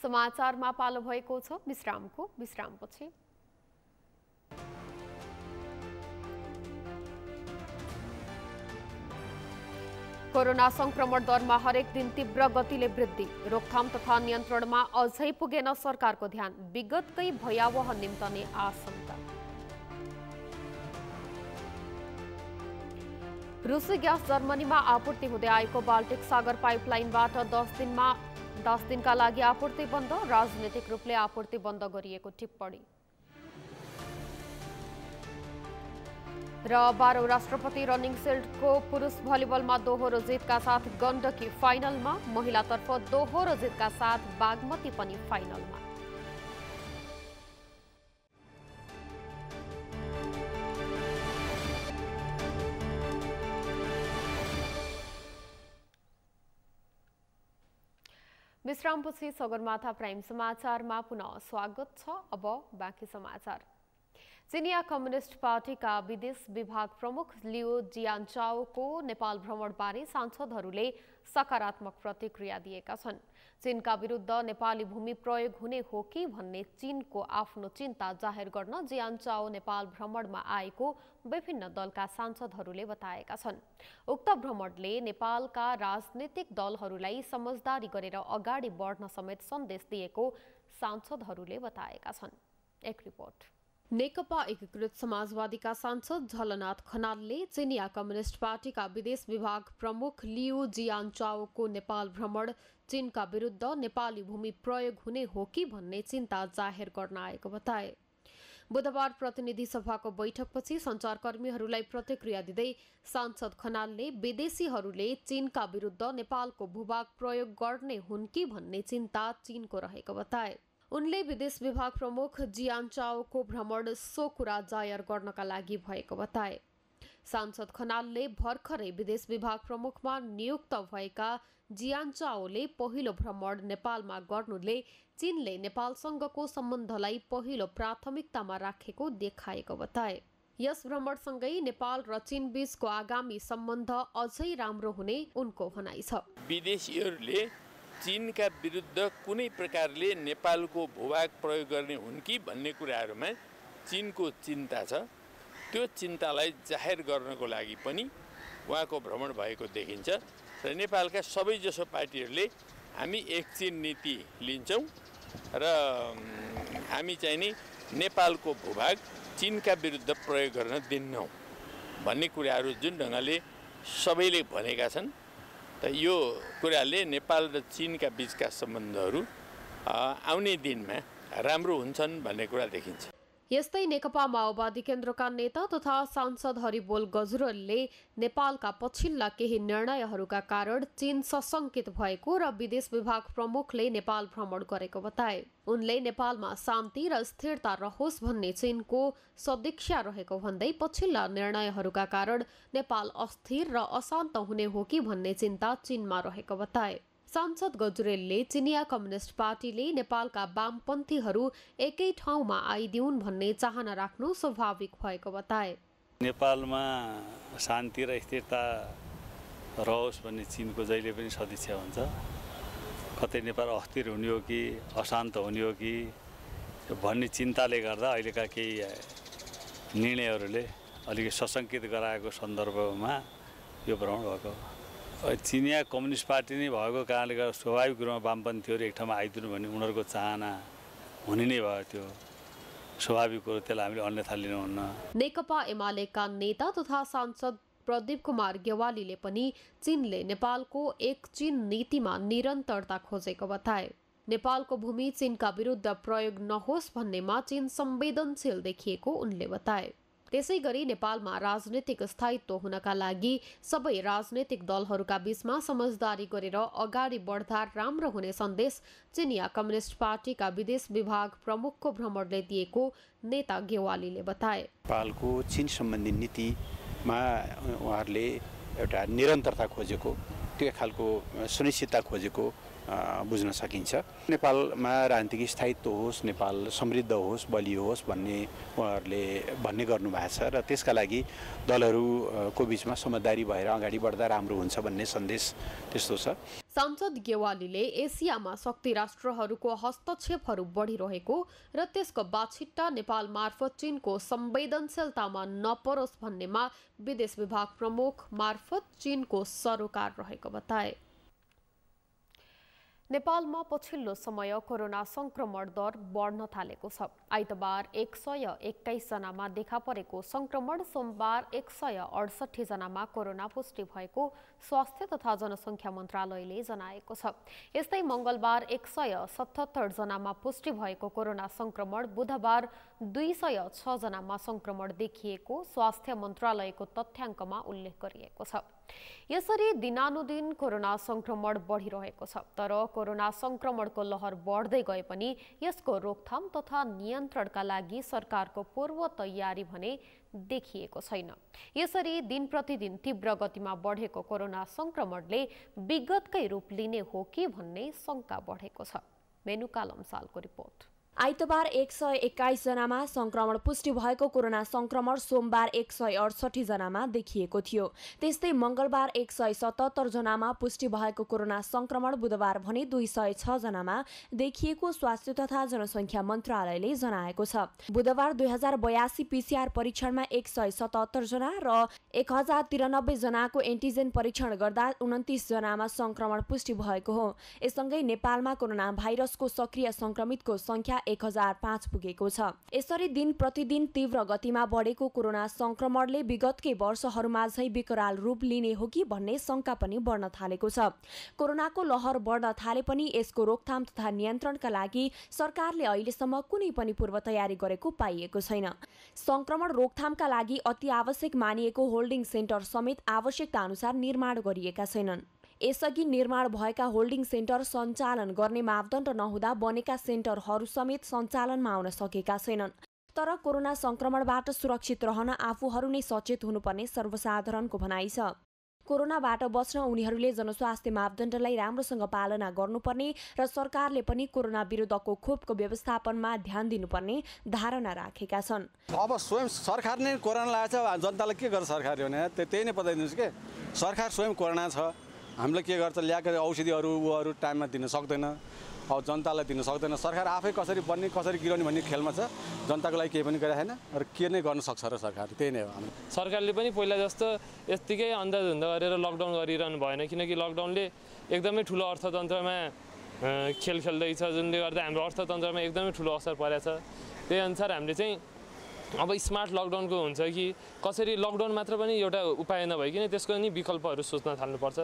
समाचारमा पालो भएको छ विश्रामको। विश्रामपछि कोरोना संक्रमण दरमा हरेक दिन तीव्र गतिले वृद्धि, रोकथाम तथा नियन्त्रणमा अझै पुगेन सरकारको ध्यान, विगतकै भयावह निम्तने आशंका। रुसी ग्यास जर्मनीमा आपूर्ति हुँदै आएको बाल्टिक सागर पाइपलाइनबाट 10 दिनका लागि आपूर्ति बन्द, राजनीतिक रूपले आपूर्ति बन्द गरिएको टिप्पणी। र 12औं राष्ट्रपति रनिङ सिल्डको पुरुष भलिबलमा दोहोरो जितका साथ गण्डकी फाइनलमा, महिलातर्फ दोहोरो जितका साथ बागमती पनि फाइनलमा। विश्रामपछि सगरमाथा प्राइम समाचारमा पुनः स्वागत छ। अब बाँकी समाचार। चिनिया कम्युनिस्ट पार्टीका विदेश विभाग प्रमुख लियो जियानचाओको नेपाल भ्रमणबारे सांसदहरूले सकारात्मक प्रतिक्रिया दिएका छन्। चीनका विरुद्ध नेपाली भूमि प्रयोग हुने हो कि भन्ने चीनको आफ्नो चिन्ता जाहेर गर्न जियानचाओ नेपाल भ्रमणमा आएको विभिन्न दलका सांसदहरूले बताएका छन्। उक्त भ्रमणले नेपालका राजनीतिक दलहरूलाई समझदारी गरेर अगाडि बढ्न समेत सन्देश दिएको सांसदहरूले बताएका छन्। एक रिपोर्ट। नेकपा एकीकृत समाजवादीका सांसद झलनाथ खनालले चिनिया कम्युनिस्ट पार्टीका विदेश विभाग प्रमुख लियो जियानचाओको नेपाल भ्रमण चीनका विरुद्ध नेपाली भूमि प्रयोग हुने हो कि भन्ने चिन्ता जाहेर गर्न आएको बताए। बुधबार प्रतिनिधि सभाको बैठकपछि सञ्चारकर्मीहरूलाई प्रतिक्रिया दिँदै सांसद खनालले विदेशीहरूले चीनका विरुद्ध नेपालको भूभाग प्रयोग गर्ने हुन् कि भन्ने चिन्ता चीनको रहेको बताए। उनले विदेश विभाग प्रमुख जियानचाओको भ्रमण सो कुरा जायर गर्नका लागि भएको बताए। सांसद खनालले भर्खरै विदेश विभाग प्रमुखमा नियुक्त भएका जियानचाओले पहिलो भ्रमण नेपालमा गर्नुले चीनले नेपालसँगको सम्बन्धलाई पहिलो प्राथमिकतामा राखेको देखाएको बताए। यस भ्रमणसँगै नेपाल र चीन बीचको आगामी सम्बन्ध अझै राम्रो हुने उनको भनाइ छ। विदेशीहरूले चीनका विरुद्ध कुनै प्रकारले नेपालको भूभाग प्रयोग गर्ने हुन् कि भन्ने कुराहरूमा चीनको चिन्ता छ। त्यो चिन्तालाई जाहेर गर्नको लागि पनि उहाँको भ्रमण भएको देखिन्छ र नेपालका सबैजसो पार्टीहरूले हामी एक चीन नीति लिन्छौँ र हामी चाहिँ नि नेपालको भूभाग चीनका विरुद्ध प्रयोग गर्न दिन्नौँ भन्ने कुराहरू जुन ढङ्गले सबैले भनेका छन्, त यो कुराले नेपाल र चीनका बीचका सम्बन्धहरू आउने दिनमा राम्रो हुन्छन् भन्ने कुरा देखिन्छ। यस्तै नेकपा माओवादी केन्द्रका नेता तथा सांसद हरिबोल गजुरेलले नेपालका पछिल्ला केही निर्णयहरूका कारण चीन सशंकित भएको र विदेश विभाग प्रमुखले नेपाल भ्रमण गरेको बताए। उनले नेपालमा शान्ति र स्थिरता रहोस् भन्ने चीनको सदिक्षा रहेको भन्दै पछिल्ला निर्णयहरूका कारण नेपाल अस्थिर र अशान्त हुने हो कि भन्ने चिन्ता चीनमा रहेको बताए। सांसद गजुरेलले चिनिया कम्युनिस्ट पार्टीले नेपालका वामपन्थीहरू एकै ठाउँमा आइदिउन् भन्ने चाहना राख्नु स्वाभाविक भएको बताए। नेपालमा शान्ति र स्थिरता रहोस् भन्ने चीनको जहिले पनि सदिच्छा हुन्छ। कतै नेपाल अस्थिर हुने हो कि अशान्त हुने हो कि भन्ने चिन्ताले गर्दा अहिलेका केही निर्णयहरूले अलिकति सशंकित गराएको सन्दर्भमा यो भ्रमण भएको। चिनिया कम्युनिस्ट पार्टी नै भएको कारणले गर्दा स्वाभाविक रूपमा वामपन्थीहरू एक ठाउँमा आइदिनु भन्ने उनीहरूको चाहना हुने नै भयो। त्यो स्वाभाविक कुरो, त्यसलाई हामीले अन्यथा लिनुहुन्न। नेकपा एमालेका नेता तथा सांसद प्रदीप कुमार गेवालीले पनि चीनले नेपालको एक चीन नीतिमा निरन्तरता खोजेको बताए। नेपालको भूमि चीनका विरुद्ध प्रयोग नहोस् भन्नेमा चीन संवेदनशील देखिएको उनले बताए। त्यसैगरी नेपालमा राजनीतिक स्थायित्व हुनका लागि सबै राजनीतिक दलहरूका बीचमा समझदारी गरेर अगाडि बढ्दा राम्रो हुने सन्देश चिनिया कम्युनिस्ट पार्टीका विदेश विभाग प्रमुखको भ्रमणले दिएको नेता गेवालीले बताए। नेपालको चीन सम्बन्धी नीतिमा उहाँहरूले एउटा निरन्तरता खोजेको, त्यो खालको सुनिश्चितता खोजेको बुझ्न सकिन्छ। नेपालमा राजनीतिक स्थायित्व होस्, नेपाल समृद्ध होस्, बलियो होस् भन्ने उहाँहरूले भन्ने गर्नुभएको छ र त्यसका लागि दलहरूको बीचमा समझदारी भएर अगाडि बढ्दा राम्रो हुन्छ भन्ने सन्देश त्यस्तो छ। सांसद गेवालीले एसियामा शक्ति राष्ट्रहरूको हस्तक्षेपहरू बढिरहेको र त्यसको बाछिट्टा नेपाल मार्फत चीनको संवेदनशीलतामा नपरोस् भन्नेमा विदेश विभाग प्रमुख मार्फत चीनको सरोकार रहेको बताए। नेपालमा पछिल्लो समय कोरोना संक्रमण दर बढ्न थालेको छ। आइतबार 121 जनामा देखा परेको संक्रमण सोमबार 168 जनामा कोरोना पुष्टि भएको स्वास्थ्य तथा जनसङ्ख्या मन्त्रालयले जनाएको छ। यस्तै मंगलबार 177 जनामा पुष्टि भएको कोरोना संक्रमण बुधबार 206 जनामा संक्रमण देखिएको स्वास्थ्य मन्त्रालयको तथ्याङ्कमा उल्लेख गरिएको छ। यसरी दिनानुदिन कोरोना संक्रमण बढिरहेको छ, तर कोरोना संक्रमणको लहर बढ्दै गए पनि यसको रोकथाम तथा नियन्त्रणका लागि सरकारको पूर्व तयारी भने देखिएको छैन। यसरी दिन प्रतिदिन तीव्र गतिमा बढेको कोरोना संक्रमणले विगतकै रूप लिने हो कि भन्ने शंका बढेको छ। मेनुका लम्सालको रिपोर्ट। आइतबार 121 जनामा संक्रमण पुष्टि भएको कोरोना संक्रमण सोमबार 168 जनामा देखिएको थियो। त्यस्तै मंगलबार 177 जनामा पुष्टि भएको कोरोना संक्रमण बुधबार भने 206 जनामा देखिएको स्वास्थ्य तथा जनसङ्ख्या मन्त्रालयले जनाएको छ। बुधबार 2082 पीसीआर परीक्षणमा 177 जना र 1093 जनाको एन्टिजेन परीक्षण गर्दा 29 जनामा संक्रमण पुष्टि भएको हो। यससँगै नेपालमा कोरोना भाइरसको सक्रिय संक्रमितको संख्या 1005 पुगेको छ। यसरी दिन प्रतिदिन तीव्र गतिमा बढेको कोरोना संक्रमणले विगतकै वर्षहरूमा झै विकराल रूप लिने हो कि भन्ने शंका पनि बढ्न थालेको छ। कोरोनाको लहर बढ्न थाले पनि यसको रोकथाम तथा नियन्त्रणका लागि सरकारले अहिलेसम्म कुनै पनि पूर्व तयारी गरेको पाइएको छैन। संक्रमण रोकथामका लागि अति आवश्यक मानिएको होल्डिङ सेन्टर समेत आवश्यकता अनुसार निर्माण गरिएका छैनन्। यसअघि निर्माण भएका होल्डिङ सेन्टर सञ्चालन गर्ने मापदण्ड नहुँदा बनेका सेन्टरहरू समेत सञ्चालनमा आउन सकेका छैनन्। तर कोरोना संक्रमणबाट सुरक्षित रहन आफूहरू नै सचेत हुनुपर्ने सर्वसाधारणको भनाइ छ। कोरोनाबाट बच्न उनीहरूले जनस्वास्थ्य मापदण्डलाई राम्रोसँग पालना गर्नुपर्ने र सरकारले पनि कोरोना विरुद्धको खोपको व्यवस्थापनमा ध्यान दिनुपर्ने धारणा राखेका छन्। अब स्वयं सरकार नै कोरोना लागेछ, जनतालाई के गर्छ सरकारले भने त्यही नै बताइदिनुहोस् के। सरकार स्वयं कोरोना छ, हामीले के गर्छ ल्याएको औषधिहरू उहरू टाइममा दिन सक्दैन, अब जनतालाई दिन सक्दैन। सरकार आफै कसरी बन्ने कसरी गिराउने भन्ने खेलमा छ। जनताको लागि केही पनि गरेको छैन र के नै गर्न सक्छ र सरकारले, त्यही नै हो। सरकारले पनि पहिला जस्तो यत्तिकै अन्धाधुन्दा गरेर लकडाउन गरिरहनु भएन, किनकि लकडाउनले एकदमै ठुलो अर्थतन्त्रमा खेल खेल्दैछ, जुनले गर्दा हाम्रो अर्थतन्त्रमा एकदमै ठुलो असर परेको छ। त्यही अनुसार हामीले चाहिँ अब स्मार्ट लकडाउनको हुन्छ कि कसरी लकडाउन मात्र पनि एउटा उपाय नभइकन त्यसको नि विकल्पहरू सोच्न थाल्नुपर्छ।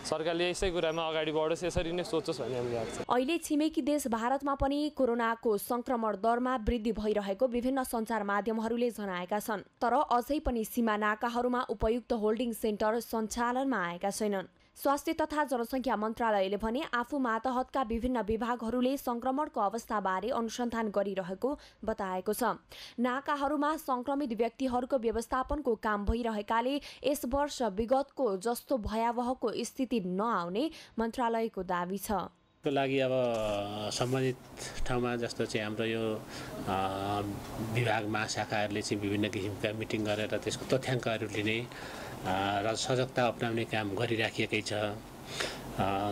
सरकारले यसै कुरामा अगाडि बढोस्, यसरी नै सोचोस् भन्ने हामीलाई लाग्छ। अहिले छिमेकी देश भारतमा पनि कोरोनाको संक्रमण दरमा वृद्धि भइरहेको विभिन्न सञ्चार माध्यमहरूले जनाएका छन्। तर अझै पनि सीमा नाकाहरूमा उपयुक्त होल्डिङ सेन्टर सञ्चालनमा आएका छैनन्। स्वास्थ्य तथा जनसङ्ख्या मन्त्रालयले भने आफू मातहतका विभिन्न विभागहरूले संक्रमणको अवस्थाबारे अनुसन्धान गरिरहेको बताएको छ। नाकाहरूमा संक्रमित व्यक्तिहरूको व्यवस्थापनको काम भइरहेकाले यस वर्ष विगतको जस्तो भयावहको स्थिति नआउने मन्त्रालयको दावी छ। को लागि अब सम्बन्धित ठाउँमा जस्तो चाहिँ हाम्रो यो विभाग महाशाखाहरूले चाहिँ विभिन्न किसिमका मिटिङ गरेर त्यसको तथ्याङ्कहरू लिने र सजगता अपनाउने काम गरिराखेकै छ।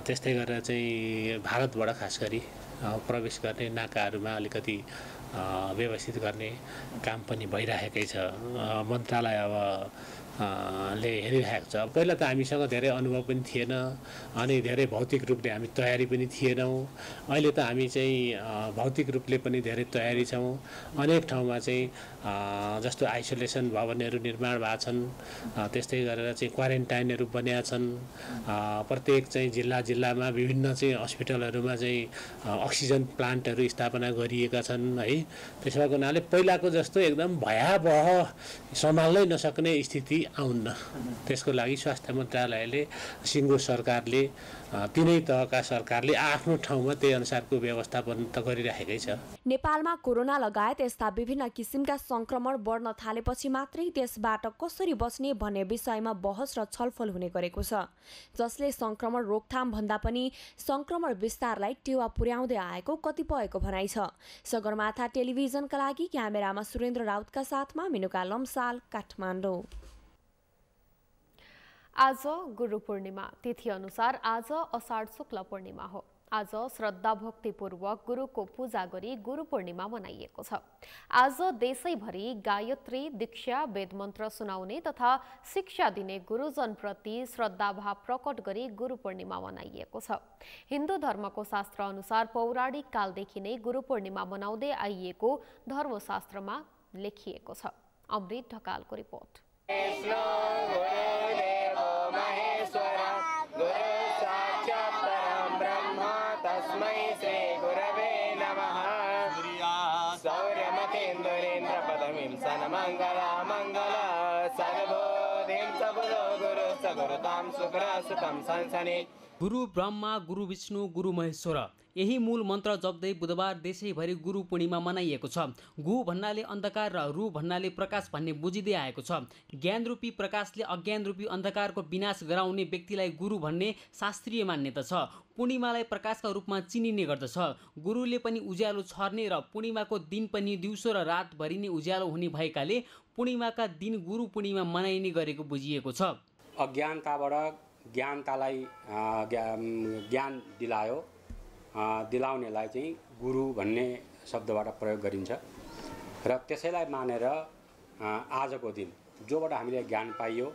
त्यस्तै गरेर चाहिँ भारतबाट खास गरी प्रवेश गर्ने नाकाहरूमा अलिकति व्यवस्थित गर्ने काम पनि भइराखेकै छ। मन्त्रालय अब ले हेरिरहेको छ। पहिला त हामीसँग धेरै अनुभव पनि थिएन अनि धेरै भौतिक रूपले हामी तयारी पनि थिएनौँ। अहिले त हामी चाहिँ भौतिक रूपले पनि धेरै तयारी छौँ। अनेक ठाउँमा चाहिँ जस्तो आइसोलेसन भवनहरू निर्माण भएको छन्, त्यस्तै गरेर चाहिँ क्वारेन्टाइनहरू बनिया छन्। प्रत्येक चाहिँ जिल्लामा विभिन्न चाहिँ हस्पिटलहरूमा चाहिँ अक्सिजन प्लान्टहरू स्थापना गरिएका छन् है। त्यसो भएको हुनाले पहिलाको जस्तो एकदम भयावह सम्हाल्नै नसक्ने स्थिति आउन्न। त्यसको लागि स्वास्थ्य मन्त्रालयले, सिङ्गो सरकारले, तीनै तहका सरकारले आफ्नो ठाउँमा त्यही अनुसारको व्यवस्थापन त गरिराखेकै छ। नेपालमा कोरोना लगायत यस्ता विभिन्न किसिमका संक्रमण बढ्न थालेपछि मात्रै त्यसबाट कसरी बच्ने भन्ने विषयमा बहस र छलफल हुने गरेको छ, जसले संक्रमण रोकथाम भन्दा पनि संक्रमण विस्तारलाई टेवा पुर्याउँदै आएको कतिपयको भनाइ छ। सगरमाथा टेलिभिजनका लागि क्यामेरामा सुरेन्द्र राउतका साथमा मेनुका लम्साल, काठमाडौँ। आज गुरु पूर्णिमा तिथि अनुसार आज अषाढ शुक्ल पूर्णिमा हो। आज श्रद्धा भक्तिपूर्वक गुरुको पूजा गरी गुरु पूर्णिमा मनाइएको छ। आज देशैभरि गायत्री, दीक्षा, वेदमन्त्र सुनाउने तथा शिक्षा दिने गुरुजनप्रति श्रद्धाभाव प्रकट गरी गुरु पूर्णिमा मनाइएको छ। हिन्दू धर्मको शास्त्र अनुसार पौराणिक कालदेखि नै गुरु पूर्णिमा मनाउँदै आइएको धर्मशास्त्रमा लेखिएको छ। अमृत ढकालको रिपोर्ट। गुरु ब्रह्मा, गुरु विष्णु, गुरु महेश्वर, यही मूल मन्त्र जप्दै बुधबार देशैभरि गुरु पूर्णिमा मनाइएको छ। गु भन्नाले अन्धकार र रु भन्नाले प्रकाश भन्ने बुझिँदै आएको छ। ज्ञान रूपी प्रकाशले अज्ञान रूपी अन्धकारको विनाश गराउने व्यक्तिलाई गुरु भन्ने शास्त्रीय मान्यता छ। पूर्णिमालाई प्रकाशका रूपमा चिनिने गर्दछ। गुरुले पनि उज्यालो छर्ने र पूर्णिमाको दिन पनि दिउँसो र रातभरि नै उज्यालो हुने भएकाले पूर्णिमाका दिन गुरु पूर्णिमा मनाइने गरेको बुझिएको छ। अज्ञानताबाट ज्ञानतालाई ज्ञान दिलायो, दिलाउनेलाई चाहिँ गुरु भन्ने शब्दबाट प्रयोग गरिन्छ र त्यसैलाई मानेर आजको दिन जोबाट हामीले ज्ञान पाइयो,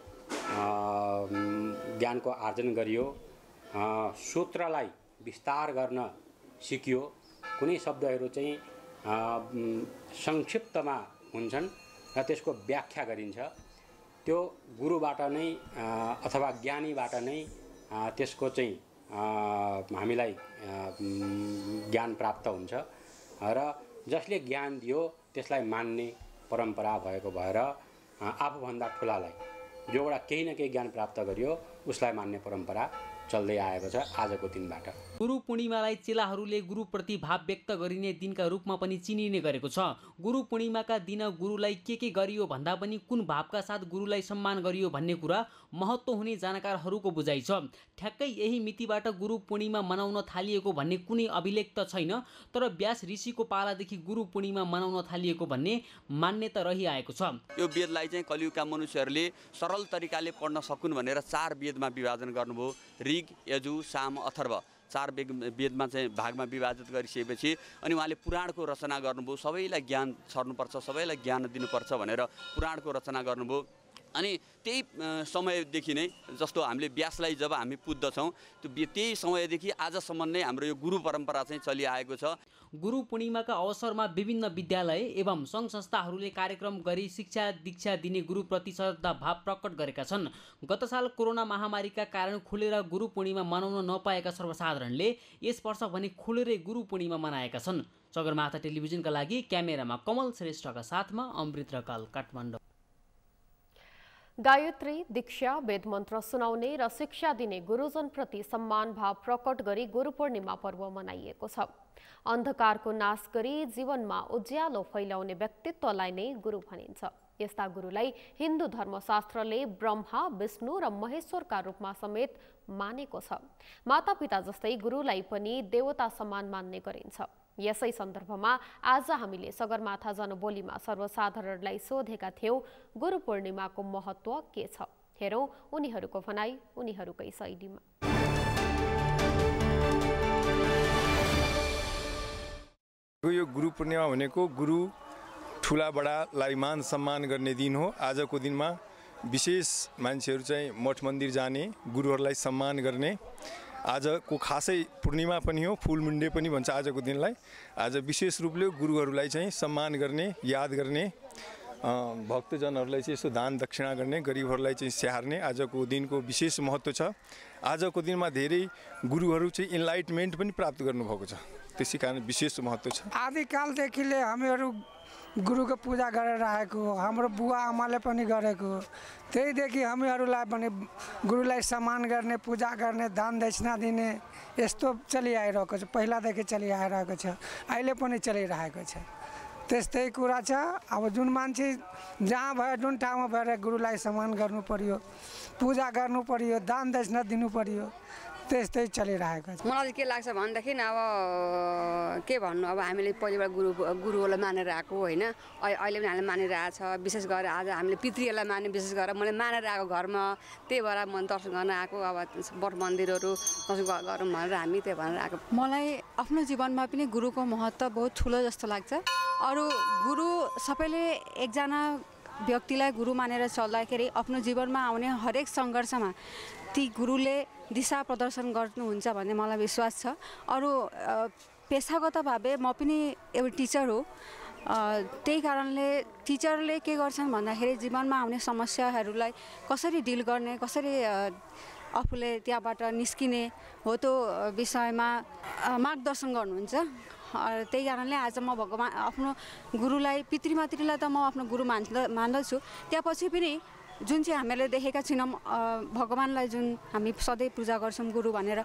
ज्ञानको आर्जन गरियो, सूत्रलाई विस्तार गर्न सिकियो, कुनै शब्दहरू चाहिँ संक्षिप्तमा हुन्छन् र त्यसको व्याख्या गरिन्छ, त्यो गुरुबाट नै अथवा ज्ञानीबाट नै त्यसको चाहिँ हामीलाई ज्ञान प्राप्त हुन्छ र जसले ज्ञान दियो त्यसलाई मान्ने परम्परा भएको भएर आफूभन्दा ठुलालाई जोबाट केही न केही ज्ञान प्राप्त गरियो उसलाई मान्ने परम्परा चल्दै आएको छ आजको दिनबाट। गुरु पूर्णिमालाई चेलाहरूले गुरुप्रति भाव व्यक्त गरिने दिनका रूपमा पनि चिनिने गरेको छ। गुरु पूर्णिमाका दिन गुरुलाई के गरियो भन्दा पनि कुन भावका साथ गुरुलाई सम्मान गरियो भन्ने कुरा महत्त्व हुने जानकारहरूको बुझाइ छ। ठ्याक्कै यही मितिबाट गुरु पूर्णिमा मनाउन थालिएको भन्ने कुनै अभिलेख त छैन, तर व्यास ऋषिको पालादेखि गुरु पूर्णिमा मनाउन थालिएको भन्ने मान्यता रहिआएको छ। यो वेदलाई चाहिँ कलियुगका मनुष्यहरूले सरल तरिकाले पढ्न सकुन् भनेर 4 वेदमा विभाजन गर्नुभयो। ऋग, यजु, साम, अथर्व 4 वेदमा चाहिँ भागमा विभाजित गरिसकेपछि अनि उहाँले पुराणको रचना गर्नुभयो। सबैलाई ज्ञान छर्नुपर्छ, सबैलाई ज्ञान दिनुपर्छ भनेर पुराणको रचना गर्नुभयो। अनि त्यही समयदेखि नै जस्तो हामीले व्यासलाई जब हामी पुज्दछौँ त्यही समयदेखि आजसम्म नै हाम्रो यो गुरु परम्परा चाहिँ चलिआएको छ। गुरु पूर्णिमाका अवसरमा विभिन्न विद्यालय एवं सङ्घ संस्थाहरूले कार्यक्रम गरी शिक्षा दीक्षा दिने गुरुप्रति श्रद्धा भाव प्रकट गरेका छन्। गत साल कोरोना महामारीका कारण खुलेर गुरु पूर्णिमा मनाउन नपाएका सर्वसाधारणले यस वर्ष भने खुलेरै गुरु पूर्णिमा मनाएका छन्। सगरमाथा टेलिभिजनका लागि क्यामेरामा कमल श्रेष्ठका साथमा अमृत रकाल, काठमाडौँ। गायत्री, दीक्षा, वेदमन्त्र सुनाउने र शिक्षा दिने गुरुजनप्रति सम्मान भाव प्रकट गरी गुरु पूर्णिमा पर्व मनाइएको छ। अन्धकारको नाश गरी जीवनमा उज्यालो फैलाउने व्यक्तित्वलाई नै गुरु भनिन्छ। यस्ता गुरुलाई हिन्दू धर्मशास्त्रले ब्रह्मा, विष्णु र महेश्वरका रूपमा समेत मानेको छ। मातापिता जस्तै गुरुलाई पनि देवता समान मान्ने गरिन्छ। यसै सन्दर्भमा आज हामीले सगरमाथा जनबोलीमा सर्वसाधारणलाई सोधेका थियौं, गुरु पूर्णिमाको महत्व के छ? हेरौं उनीहरूको भनाई उनीहरूकै शैलीमा। यो गुरु पूर्णिमा भनेको गुरु ठुला बडालाई मान सम्मान गर्ने दिन हो। आजको दिनमा विशेष मान्छेहरू चाहिँ मठ मन्दिर जाने, गुरुहरूलाई सम्मान गर्ने आजको खासै पूर्णिमा पनि हो। फुल मुन्डे पनि भन्छ आजको दिनलाई। आज विशेष रूपले गुरुहरूलाई चाहिँ सम्मान गर्ने, याद गर्ने, भक्तजनहरूलाई चाहिँ यसो दान दक्षिणा गर्ने, गरिबहरूलाई चाहिँ स्याहार्ने आजको दिनको विशेष महत्त्व छ। आजको दिनमा धेरै गुरुहरू चाहिँ इन्लाइटमेन्ट पनि प्राप्त गर्नुभएको छ, त्यसै कारण विशेष महत्त्व छ। आदिकालदेखि हामीहरू गुरुको पूजा गरेर आएको, हाम्रो बुवा आमाले पनि गरेको, त्यहीदेखि हामीहरूलाई पनि गुरुलाई सम्मान गर्ने, पूजा गर्ने, दान दक्षिणा दिने यस्तो चलिआइरहेको छ। पहिलादेखि चलिआइरहेको छ, अहिले पनि चलिरहेको छ। त्यस्तै कुरा छ। अब जुन मान्छे जहाँ भयो, जुन ठाउँमा भएर गुरुलाई सम्मान गर्नु पर्यो, पूजा गर्नु पर्यो, दान दक्षिणा दिनु पर्यो, त्यस्तै चलिरहेको छ। मलाई के लाग्छ भनेदेखि अब के भन्नु, अब हामीले पहिलेबाट गुरुहरूलाई मानेर आएको होइन, अहिले पनि हामीले मानिरहेको छ। विशेष गरेर आज हामीले पितृहरूलाई माने, विशेष गरेर मैले मानेर आएको घरमा, त्यही भएर म दर्शन गर्न आएको। अब मठ मन्दिरहरू दर्शन गरौँ भनेर हामी त्यही भनेर आएको। मलाई आफ्नो जीवनमा पनि गुरुको महत्त्व बहुत ठुलो जस्तो लाग्छ। अरू गुरु सबैले एकजना व्यक्तिलाई गुरु मानेर चल्दाखेरि आफ्नो जीवनमा आउने हरेक सङ्घर्षमा ती गुरुले दिशा प्रदर्शन गर्नुहुन्छ भन्ने मलाई विश्वास छ। अरू पेसागत भावे म पनि एउटा टिचर हो, त्यही कारणले टिचरले के गर्छन् भन्दाखेरि जीवनमा आउने समस्याहरूलाई कसरी डिल गर्ने, कसरी आफूले त्यहाँबाट निस्किने हो त्यो विषयमा मार्गदर्शन गर्नुहुन्छ। त्यही कारणले आज म भगवान् आफ्नो गुरुलाई, पितृमातृलाई त म आफ्नो गुरु मान्दछु, त्यहाँपछि पनि जुन चाहिँ हामीले देखेका छैनौँ भगवान्लाई, जुन हामी सधैँ पूजा गर्छौँ गुरु भनेर।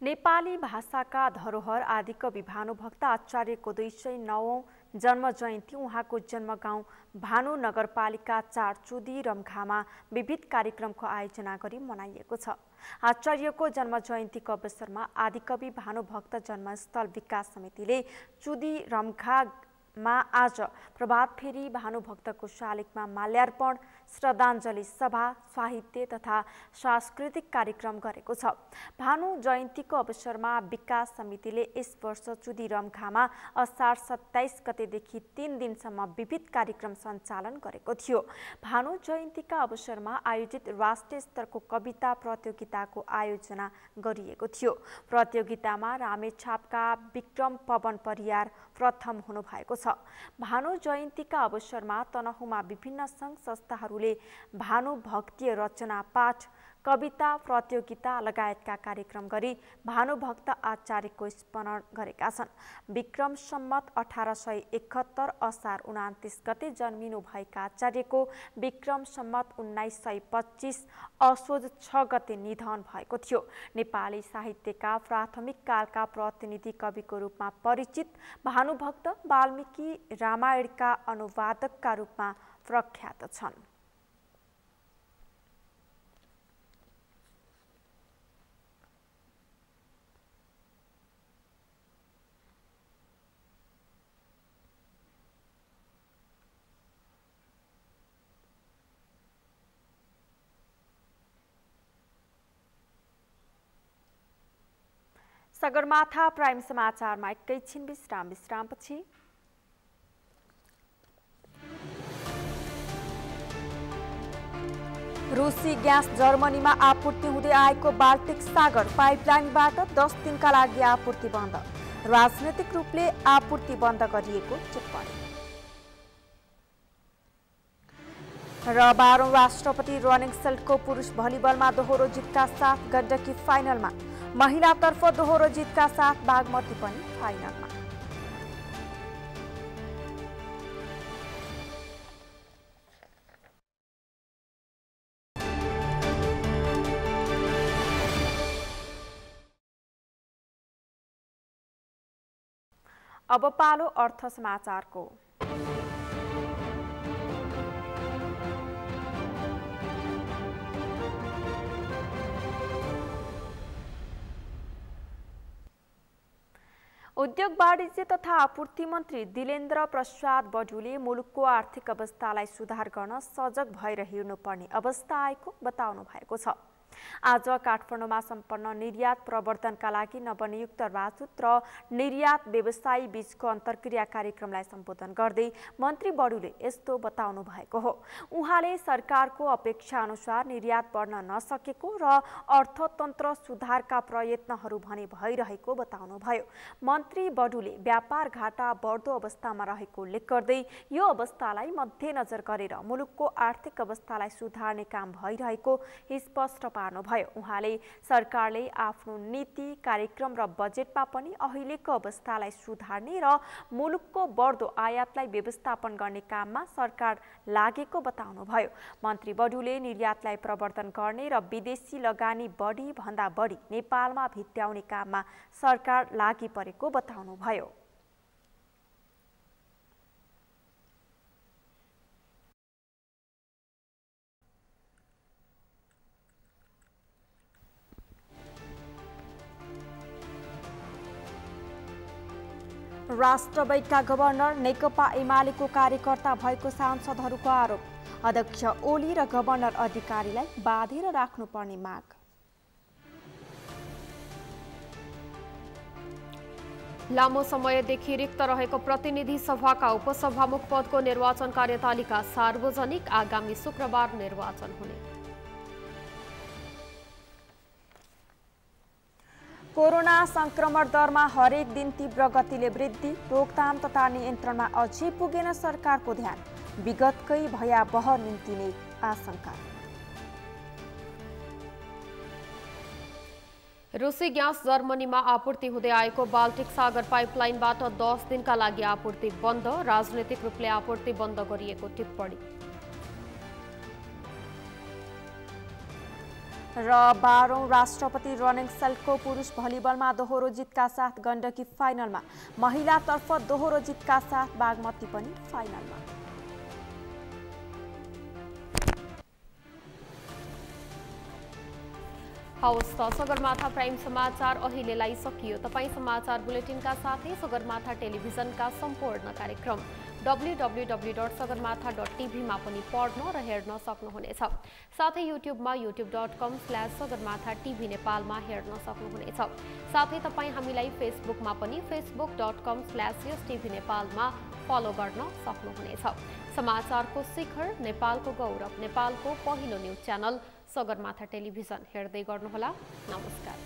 नेपाली भाषाका धरोहर आदिकवि भानुभक्त आचार्यको 209औं जन्म जयन्ती उहाँको जन्मगाउँ भानु नगरपालिका 4 चुदी रम्घामा विविध कार्यक्रमको आयोजना गरी मनाइएको छ। आचार्यको जन्म जयन्तीको अवसरमा आदिकवि भानुभक्त जन्मस्थल विकास समितिले चुदी रम्घामा आज प्रभात फेरी, भानुभक्तको शालिगमा माल्यार्पण, श्रद्धाञ्जली सभा, साहित्य तथा सांस्कृतिक कार्यक्रम गरेको छ। भानु जयन्तीको अवसरमा विकास समितिले यस वर्ष चुदी रम्घामा असार 27 गतेदेखि 3 दिनसम्म विविध कार्यक्रम सञ्चालन गरेको थियो। भानु जयन्तीका अवसरमा आयोजित राष्ट्रिय स्तरको कविता प्रतियोगिताको आयोजना गरिएको थियो। प्रतियोगितामा रामेछापका विक्रम पवन परियार प्रथम हुनुभएको छ। भानु जयन्तीका अवसरमा तनहुँमा विभिन्न सङ्घ संस्थाहरू भानुभक्तीय रचना पाठ, कविता प्रतियोगिता लगायतका कार्यक्रम गरी भानुभक्त आचार्यको स्मरण गरेका छन्। विक्रम सम्मत 1871 असार 29 गते जन्मिनु भएका आचार्यको विक्रम सम्मत 1925 असोज 6 गते निधन भएको थियो। नेपाली साहित्यका प्राथमिक कालका प्रतिनिधि कविको रूपमा परिचित भानुभक्त वाल्मीकि रामायणका अनुवादकका रूपमा प्रख्यात छन्। सगरमाथा प्राइम समाचारमा एकैछिन विश्रामपछि रुसी ग्यास जर्मनीमा आपूर्ति हुँदै आएको बाल्टिक सागर पाइपलाइनबाट 10 दिनका लागि आपूर्ति बन्द। राजनैतिक रूपले आपूर्ति बन्द गरिएको टिप्पणी। र 12औं राष्ट्रपति रनिङ सेल्टको पुरुष भलिबलमा दोहोरो जितका साथ गण्डकी फाइनलमा, महिलातर्फ दोहोरो जितका साथ बागमती पनि फाइनलमा। अब पालो अर्थ समाचारको। उद्योग वाणिज्य तथा आपूर्ति मन्त्री दिलेन्द्र प्रसाद बडुले मुलुकको आर्थिक अवस्थालाई सुधार गर्न सजग भएर हिँड्नुपर्ने अवस्था आएको बताउनु भएको छ। आज काठमाडौँमा सम्पन्न निर्यात प्रवर्धनका लागि नवनियुक्त राजदूत र निर्यात व्यवसायी बीचको अन्तर्क्रिया कार्यक्रमलाई सम्बोधन गर्दै मन्त्री बडुले यस्तो बताउनु भएको हो। उहाँले सरकारको अपेक्षा अनुसार निर्यात बढ्न नसकेको र अर्थतन्त्र सुधारका प्रयत्नहरू भने भइरहेको बताउनुभयो। मन्त्री बडुले व्यापार घाटा बढ्दो अवस्थामा रहेको उल्लेख गर्दै यो अवस्थालाई मध्यनजर गरेर मुलुकको आर्थिक अवस्थालाई सुधार्ने काम भइरहेको स्पष्ट पार्नुभयो। उहाँले सरकारले आफ्नो नीति कार्यक्रम र बजेटमा पनि अहिलेको अवस्थालाई सुधार्ने र मुलुकको बढ्दो आयातलाई व्यवस्थापन गर्ने काममा सरकार लागेको बताउनुभयो। मन्त्री बडुले निर्यातलाई प्रवर्धन गर्ने र विदेशी लगानी बढी भन्दा बढी नेपालमा भित्र्याउने काममा सरकार लागि परेको बताउनुभयो। राष्ट्र बैङ्कका गभर्नर नेकपा एमालेको कार्यकर्ता भएको सांसदहरूको आरोप। अध्यक्ष ओली र गभर्नर अधिकारीलाई बाँधेर राख्नुपर्ने माग। लामो समयदेखि रिक्त रहेको प्रतिनिधि सभाका उपसभामुख पदको निर्वाचन कार्यतालिका सार्वजनिक। आगामी शुक्रबार निर्वाचन हुने। कोरोना संक्रमण दरमा हरेक दिन तीव्र गतिले वृद्धि। रोकथाम तथा नियन्त्रणमा अझै पुगेन सरकारको ध्यान। विगतकै भयावह निम्तिने आशंका। रुसी ग्यास जर्मनीमा आपूर्ति हुँदै आएको बाल्टिक सागर पाइपलाइनबाट 10 दिनका लागि आपूर्ति बन्द। राजनैतिक रूपले आपूर्ति बन्द गरिएको टिप्पणी। र 12औं राष्ट्रपति रनिङ सेल्टको पुरुष भलिबलमा दोहोरो जितका साथ गण्डकी फाइनलमा, महिलातर्फ दोहोरो जितका साथ बागमती पनि फाइनलमा। हवस् त सगरमाथा प्राइम समाचार अहिलेलाई सकियो। तपाईँ समाचार बुलेटिनका साथै सगरमाथा टेलिभिजनका सम्पूर्ण कार्यक्रम www.sagarmatha.tv मा पनि पढ्न र हेर्न सक्नुहुनेछ। साथै युट्युबमा youtube.com/sagarmatha TV नेपालमा हेर्न सक्नुहुनेछ। साथै तपाईँ हामीलाई फेसबुकमा पनि facebook.com/STV नेपालमा फलो गर्न सक्नुहुनेछ। समाचारको शिखर, नेपालको गौरव, नेपालको पहिलो न्युज च्यानल सगरमाथा टेलिभिजन हेर्दै गर्नुहोला। नमस्कार।